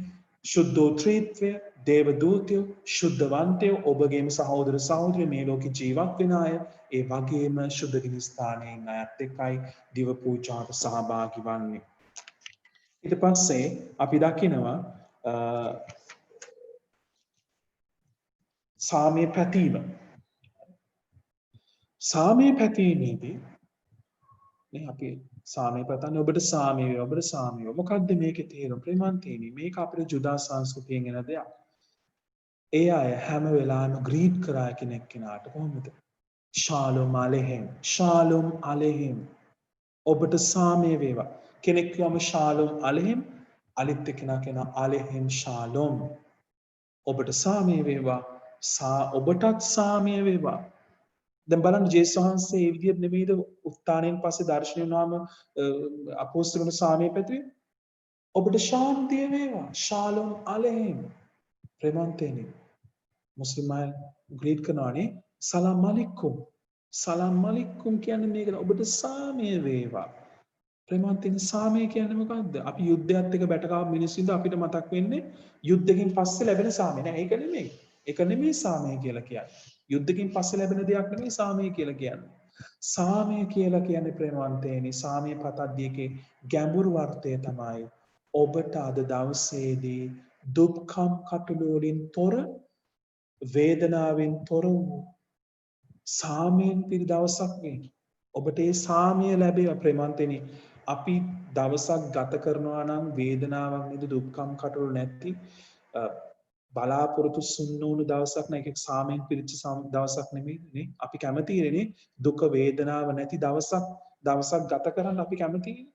Speaker 2: ශුද්ධෝත්‍රීත්වය දේව දූතයෝ ශුද්ධවන්තයෝ ඔබගේම සහෝදර සහෝදරියෝ මේ ලෝකේ ජීවත් වෙන අය ඒ වගේම ශුද්ධ ගිනිස්ථානයේ ඉන්න අයත් එක්කයි දිව පූජාවට සහභාගී වන්නේ. ඊට පස්සේ අපි දකිනවා සාමය පැතීම. සාමය පැතීමේදී නේ අපි සාමය පතන්නේ ඔබට සාමය වේවා ඔබට සාමය වේවා. මොකද්ද මේකේ තේරුම? ප්‍රේමන්තේනි මේක අපේ ජුදා සංස්කෘතියෙන් එන දෙයක්. ඒ අය හැම වෙලාවෙම ග්‍රීට් කරා කෙනෙක් කෙනාට කොහොමද? ශාලොම් අලෙහිම් ශාලොම් අලෙහිම් ඔබට සාමය වේවා. කෙනෙක් කියවම ශාලොම් අලෙහිම් අලිත් එක්කෙනා කියන අලෙහිම් ශාලොම් ඔබට සාමය වේවා. ඔබටත් සාමය වේවා. දැන් බලන්න ජේසුස් වහන්සේ මේ විදිහට නෙමෙයිද උත්ථානයෙන් පස්සේ දර්ශනය වුණාම අපොස්තලවරුන්ට සාමය පැතුවේ. ඔබට ශාන්තිය වේවා. ශාලොම් අලෙහිම් ප්‍රේමන්තේනි මුස්ලිම් අය ග්‍රීට් කරනවානේ සලාම් අලයිකුම්. සලාම් අලයිකුම් කියන්නේ මේක ඔබට සාමය වේවා. ප්‍රේමන්තේනි සාමය කියන්නේ මොකක්ද? අපි යුද්ධයත් එක්ක බැටකාව මිනිස්සුන්ද අපිට මතක් වෙන්නේ යුද්ධකින් පස්සේ ලැබෙන සාමය නෑ. ඒක නෙමෙයි. ඒක නෙමෙයි සාමය කියලා කියන්නේ. යුද්ධකින් පස්සේ ලැබෙන දෙයක් නෙමෙයි සාමය කියලා කියන්නේ. සාමය කියලා කියන්නේ ප්‍රේමවන්තේනි සාමය පතද්දී එකේ ගැඹුරු අර්ථය තමයි ඔබට අද දවසේදී දුක්ඛම් කටළු වලින් තොර වේදනාවෙන් තොර වූ සාමයෙන් පිරි දවසක් වේ. ඔබට ඒ සාමය ලැබේවා ප්‍රේමන්තේනි. අපි දවසක් ගත කරනවා නම් වේදනාවක් නේද දුක්ඛම් කටළු නැති බලාපොරොත්තු සුන්න වුණු දවසක් නෑ. ඒක සාමයෙන් පිරිච්ච දවසක් නෙමෙයි නේ. අපි කැමතිනේ දුක වේදනාව නැති දවසක් ගත කරන්න අපි කැමතිනේ.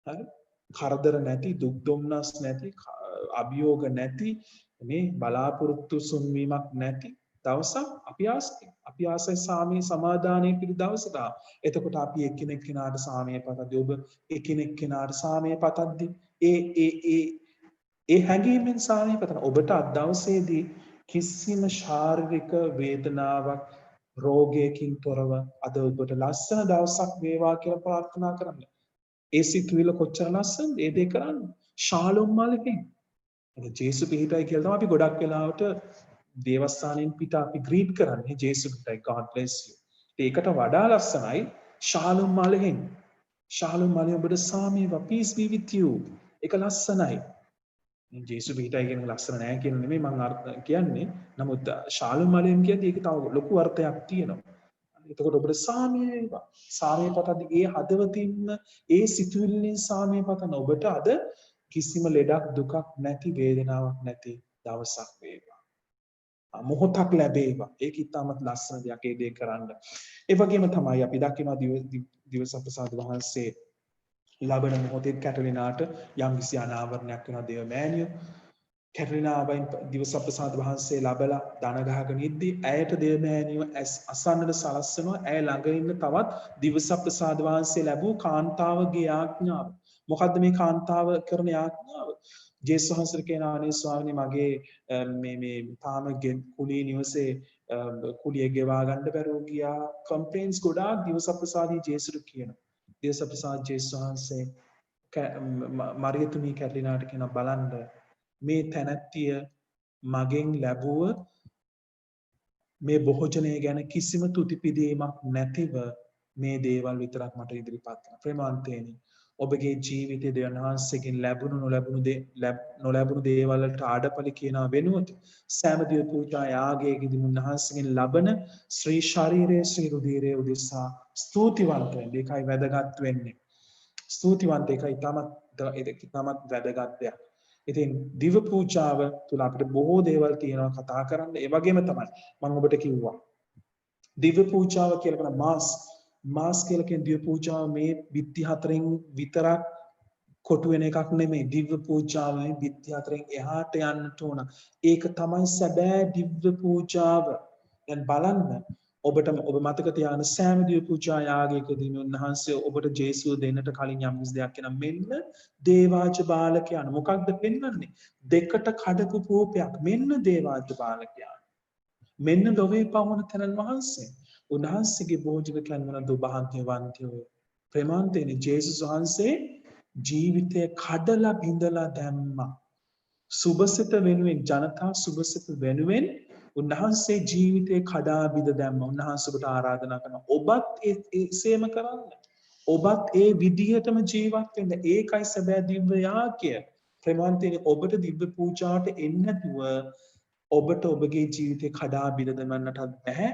Speaker 2: හරි? කරදර නැති දුක් දුම්නස් නැති අභියෝග නැති මේ බලාපොරොත්තු සුන්වීමක් නැති දවසක් අපි ආසයි සාමයේ සමාදානයේ පිළි දවසට. එතකොට අපි එකිනෙක කෙනාට සාමයේ පතද්දී ඔබ එකිනෙක කෙනාට සාමයේ පතද්දී ඒ හැඟීමෙන් සාමයේ පතන ඔබට අද දවසේදී කිසිම ශාරීරික වේදනාවක් රෝගයකින් තොරව අද ඔබට ලස්සන දවසක් වේවා කියලා ප්‍රාර්ථනා කරන්න. ඒ සිතුවිල්ල කොච්චර ලස්සනද ඒ දේ කරන්න. ශාලොම් මලකින් ජේසු පිහිටයි කියලා තමයි අපි ගොඩක් වෙලාවට දේවස්ථානයෙන් පිට අපි ග්‍රීට් කරන්නේ ජේසු පිහිටයි God bless you. ඒකට වඩා ලස්සනයි ශාලොම් මලෙන්. ශාලොම් මලෙන් ඔබට සාමය වේවා peace be with you. ඒක ලස්සනයි. ජේසු පිහිටයි කියන ලස්සන නෑ කියන නෙමෙයි මම කියන්නේ. නමුත් ශාලොම් මලෙන් කියද්දී ඒක තව ලොකු අර්ථයක් තියෙනවා. එතකොට ඔබට සාමය වේවා. සාමය පතද්දී ඒ හදවතින්ම ඒ සිතුවිල්ලෙන් සාමය පතන ඔබට අද කිසිම ලෙඩක් දුකක් නැති වේදනාවක් නැති දවසක් වේවා. මොහොතක් ලැබේවා. ඒක ඉතාමත් ලස්සන දෙයක් ඒ දේ කරන්න. ඒ වගේම තමයි අපි දකිනවා දිවසප්‍රසාද වහන්සේ ලබන මොහොතේ කැටලිනාට යම්කිසි අනාවරණයක් වෙනවා දේව මෑණියෝ. කැටලිනාවෙන් දිවසප්‍රසාද වහන්සේ ලබලා දන ගහගෙන ඉද්දී ඇයට දේව මෑණියෝ අසන්නට සලස්සනවා. ඇය ළඟ ඉන්න තවත් දිවසප්‍රසාද වහන්සේ ලැබූ කාන්තාවගේ ආඥාව. මොකද්ද මේ කාන්තාව කරන ආඥාව? ජේසුස් වහන්සේ කියනවා අනේ ස්වාමීනි මගේ මේ තාම කුලී නිවසේ කුලිය ගෙවා ගන්න බැරුව ගියා. කම්ප්ලේන්ස් ගොඩාක් දිවසප්‍රසාදී ජේසුට කියනවා. දිවසප්‍රසාද ජේසුස් වහන්සේ මරියතුමී කැටලිනාට කියන බලන්න මේ තැනැත්තිය මගෙන් ලැබුව මේ භෝජනය ගැන කිසිම තුතිපිදීමක් නැතිව මේ දේවල් විතරක් මට ඉදිරිපත් කරනවා. ප්‍රේමවන්තයනි ඔබගේ ජීවිතයේ දෙවියන් වහන්සේගෙන් නොලැබුණු දේවල් වලට ආඩපලි කියනවා වෙනුවට සෑම දිව පූජා යාගයකදී උන්වහන්සේගෙන් ලබන ශ්‍රී ශරීරයේ ශ්‍රී රුධිරයේ උදෙසා ස්තුතිවන්ත වෙන්න. ඒකයි වැදගත් වෙන්නේ. ස්තුතිවන්ත ඒකයි ඊටමත් වැදගත් දෙයක්. ඉතින් දිව පූජාව තුල අපිට බොහෝ දේවල් තියෙනවා කතා කරන්න. ඒ වගේම තමයි මම ඔබට කිව්වා දිව පූජාව කියලා කියන මාස් කියලා කියන දිව පූජාව මේ බිත්ති හතරෙන් විතරක් කොටු වෙන එකක් නෙමෙයි. දිව්‍ය පූජාවයි බිත්ති හතරෙන් එහාට යන්නට ඕන. ඒක තමයි සැබෑ දිව්‍ය පූජාව. දැන් බලන්න ඔබට ඔබ මතක තියාගන්න සෑම දිව්‍ය පූජා යාගයකදී උන්වහන්සේ ඔබට ජේසුව දෙන්නට කලින් යම් කිසි දෙයක් කියන මෙන්න දේවාජ බාලකයන් මොකක්ද පෙන්වන්නේ? දෙකට කඩපු කෝපයක් මෙන්න දේවාජ බාලකයන්. මෙන්න ලොවේ පවන තනන් වහන්සේ. උන්වහන්සේගේ භෝජක කන්වන දුභාග්‍යවන්තයෝ. ප්‍රේමාන්තේනි ජේසුස් වහන්සේ ජීවිතය කඩලා බිඳලා දැම්මා. සුභසිත වෙනුවෙන් ජනතා සුභසිත වෙනුවෙන් උන්වහන්සේ ජීවිතේ කඩා බිඳ දැම්මා. උන්වහන්සේට ආරාධනා කරනවා ඔබත් ඒසේම කරන්න. ඔබත් ඒ විදිහටම ජීවත් වෙන්න. ඒකයි සැබෑ දිව්‍ය යාගය. ප්‍රේමාන්තේනි ඔබට දිව්‍ය පූජාවට එන්න නැතුව ඔබට ඔබගේ ජීවිතේ කඩා බිඳ දැමන්නට බැහැ.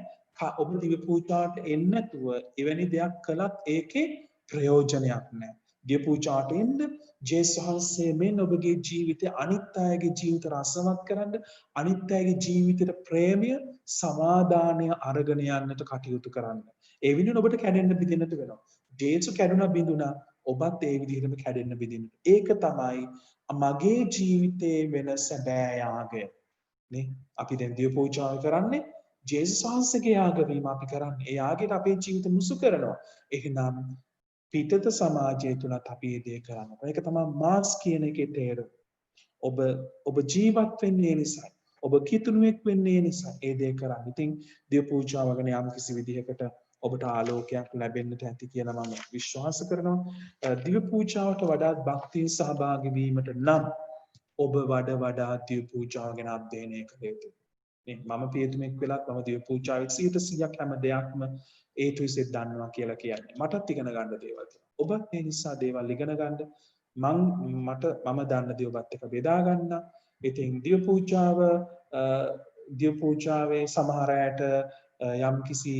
Speaker 2: ඔබ දිව්‍ය පූජාවට එන්න නැතුව එවැනි දෙයක් කළත් ඒකේ ප්‍රයෝජනයක් නැහැ. දිව්‍ය පූජාවට එන්න ජේසුස් වහන්සේ මෙන් ඔබගේ ජීවිතය අනිත් අයගේ ජීවිත රසවත් කරන්න අනිත් අයගේ ජීවිතයට ප්‍රේමය සමාදානය අරගෙන යන්නට කටයුතු කරන්න. ඒ වෙනුවෙන් ඔබට කැඩෙන්න බිඳෙන්නට වෙනවා. ජේසුස් කැඩුනා බිඳුනා ඔබත් ඒ විදිහටම කැඩෙන්න බිඳින්න. ඒක තමයි මගේ ජීවිතයේ වෙන සැබෑ යාගය. නේ අපි දැන් දිව්‍ය පූජාව කරන්නේ ජේසුස් වහන්සේගේ යාග වීම අපි කරන්නේ. ඒ යාගයට අපේ ජීවිත මුසු කරනවා. එහෙනම් පිටත සමාජය තුලත් අපි මේ දේ කරනවා. ඒක තමයි මාස් කියන එකේ තේරුම. ඔබ ජීවත් වෙන්නේ නිසා, ඔබ කිතුණුවෙක් වෙන්නේ නිසා ඒ දේ කරන්නේ. ඉතින් දිව්‍ය පූජාව ගැන යම් කිසි විදිහකට ඔබට ආලෝකයක් ලැබෙන්නට ඇති කියලා මම විශ්වාස කරනවා. දිව්‍ය පූජාවට වඩා භක්තියෙන් සහභාගී වීමට නම් ඔබ වඩා දිව්‍ය පූජාව ගැන අධ්‍යයනය කළ යුතුයි. මම පියතුමෙක් වෙලත් මම දිව්‍ය පූජාවේ 100% හැම දෙයක්ම A to Z දන්නවා කියලා කියන්නේ. මටත් ඉගෙන ගන්න දේවල් තියෙනවා. ඔබත් මේ නිසා දේවල් ඉගෙන ගන්න මම දන්න දේ ඔබත් එක්ක බෙදා ගන්න. ඉතින් දිව්‍ය පූජාවේ සමහර අයට යම් කිසි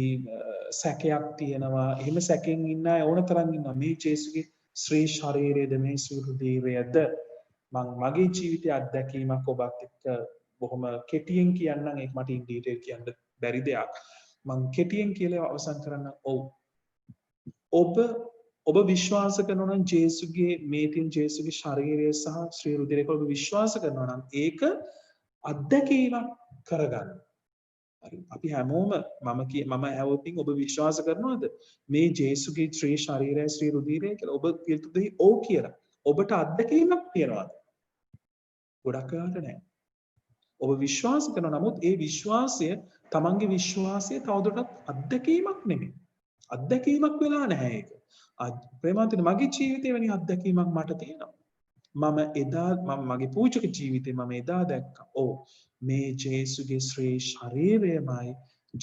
Speaker 2: සැකයක් තියෙනවා. එහෙම සැකෙන් ඉන්න අය ඕන තරම් ඉන්නවා. මේ ජේසුගේ ශ්‍රී ශරීරයේද මේ සුහෘදීවයද මගේ ජීවිතයේ අත්දැකීමක් ඔබත් එක්ක බොහොම කෙටියෙන් කියන්නම්. ඒක මට ඉන් ඩීටේල් කියන්න බැරි දෙයක්. මම කෙටියෙන් කියලා අවසන් කරන්න. ඔබ විශ්වාස කරනවා නම් ජේසුගේ ශරීරය සහ ශ්‍රී රුධිරය ඔබ විශ්වාස කරනවා නම් ඒක අත්දැකීමක් කරගන්න. අපි හැමෝම මම ඇහුවොත් ඔබ විශ්වාස කරනවද මේ ජේසුගේ ශ්‍රී ශරීරය ශ්‍රී රුධිරය කියලා? ඔබ කියතොත් ඔව් කියලා. ඔබට අත්දැකීමක් තියනවාද? ගොඩක් වෙලාවට නැහැ. ඔබ විශ්වාස කරනවා නමුත් ඒ විශ්වාසය තමන්ගේ විශ්වාසය තවදුරටත් අත්දැකීමක් නෙමෙයි. අත්දැකීමක් වෙලා නැහැ ඒක. ප්‍රේමාන්තනේ මගේ ජීවිතේ වැනි අත්දැකීමක් මට තියෙනවා. මගේ පූජක ජීවිතේ මම එදා දැක්කා. මේ ජේසුගේ ශ්‍රී ශරීරයමයි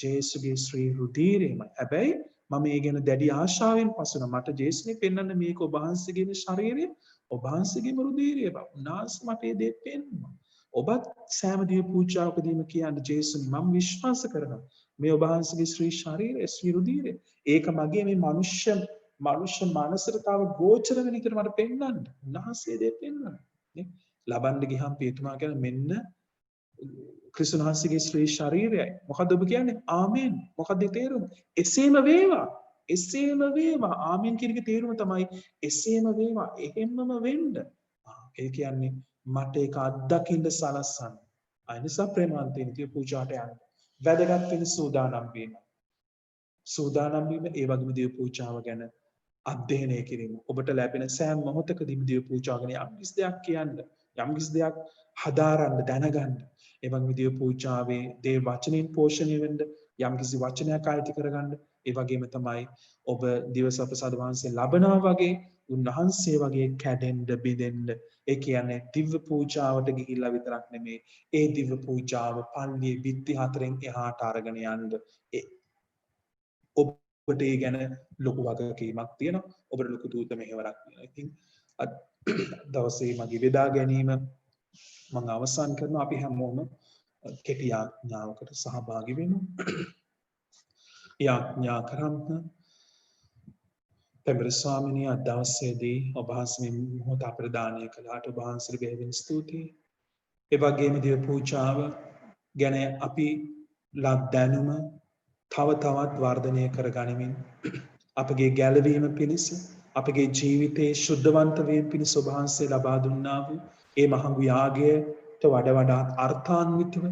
Speaker 2: ජේසුගේ ශ්‍රී රුධිරයමයි. හැබැයි මම ඒ ගැන දැඩි ආශාවෙන් පසුන මට ජේසුනේ පෙන්වන්න මේක ඔබ වහන්සේගේ ශරීරය ඔබ වහන්සේගේ රුධිරය බව. උන්වහන්සේ මට ඒ දේ පෙන්වනවා. ඔබත් සෑම දිව්‍ය පූජාවකදීම කියන්නේ ජේසුනි මම විශ්වාස කරනවා මේ ඔබ වහන්සේගේ ශ්‍රී ශරීරය ශ්‍රී රුධිරය ඒක මගේ මේ මනුෂ්‍ය මනසට තව ගෝචර වෙන විදිහට මට පෙන්වන්න. උන්වහන්සේ දේ පෙන්වනවා. නේ? ලබන්න ගියහම පියතුමා කියන මෙන්න ක්‍රිස්තුස් වහන්සේගේ ශ්‍රී ශරීරයයි. මොකද්ද ඔබ කියන්නේ? ආමේන්. මොකද්ද ඒ තේරුම? එසේම වේවා. එසේම වේවා. ආමේන් කියන එකේ තේරුම තමයි එසේම වේවා. එහෙම්මම වෙන්න. ඒ කියන්නේ මට ඒක අත්දකින්න සලස්සන්න. අනිසා ප්‍රේමාන්තයෙන් දිව්‍ය පූජාට යන්න. වැදගත් වෙන සූදානම් වීම. සූදානම් වීම ඒ වගේම දිව්‍ය පූජාව ගැන අධ්‍යයනය කිරීම. ඔබට ලැබෙන සෑම මොහොතකදීම දිව්‍ය පූජාව ගැන යම් කිසි දෙයක් කියන්න, යම් කිසි දෙයක් හදාරන්න, දැනගන්න. ඒ වගේම දිව්‍ය පූජාවේ දේ වචනෙන් පෝෂණය වෙන්න, යම් කිසි වචනයක් ආයති කරගන්න. ඒ වගේම තමයි ඔබ දිවසපසාද වහන්සේ ලබනවා වගේ උන්වහන්සේ වගේ කැඩෙන්න බිඳෙන්න. ඒ කියන්නේ දිව්‍ය පූජාවට ගිහිල්ලා විතරක් නෙමෙයි ඒ දිව්‍ය පූජාව පල්ලියේ බිත්ති හතරෙන් එහාට අරගෙන යන්න. ඔබට ඒ ගැන ලොකු වගකීමක් තියෙනවා. ඔබට ලොකු දූත මෙහෙවරක් තියෙනවා. ඉතින් දවසේ මගේ බෙදා ගැනීම මම අවසන් කරනවා. අපි හැමෝම කෙටි යාඥාවකට සහභාගී වෙමු. යාඥා කරන්න. පෙම්බර ස්වාමිනිය අද දවසේදී ඔබ වහන්සේ මේ මොහොත ප්‍රදානය කළාට ඔබ වහන්සේට බෙහෙවින් ස්තුතියි. ඒ වගේම දිව පූජාව ගැන අපි ලත් දැනුම තව තවත් වර්ධනය කර ගනිමින් අපගේ ගැලවීම පිණිස අපගේ ජීවිතයේ ශුද්ධවන්ත වීම පිණිස ඔබ වහන්සේ ලබා දුන්නා වූ ඒ මහඟු යාගයට වඩා අර්ථාන්විතව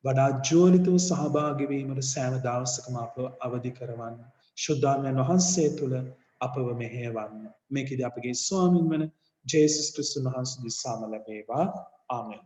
Speaker 2: වඩා ජෝලිතව සහභාගී වීමට සෑම දවසකම අපව අවදි කරවන්න. ශුද්ධාත්මයන් වහන්සේ තුළ අපව මෙහෙයවන්න. මේකදී අපගේ ස්වාමින් වන ජේසුස් ක්‍රිස්තුස් වහන්සේ දිසාම ලැබේවා. ආමෙන්.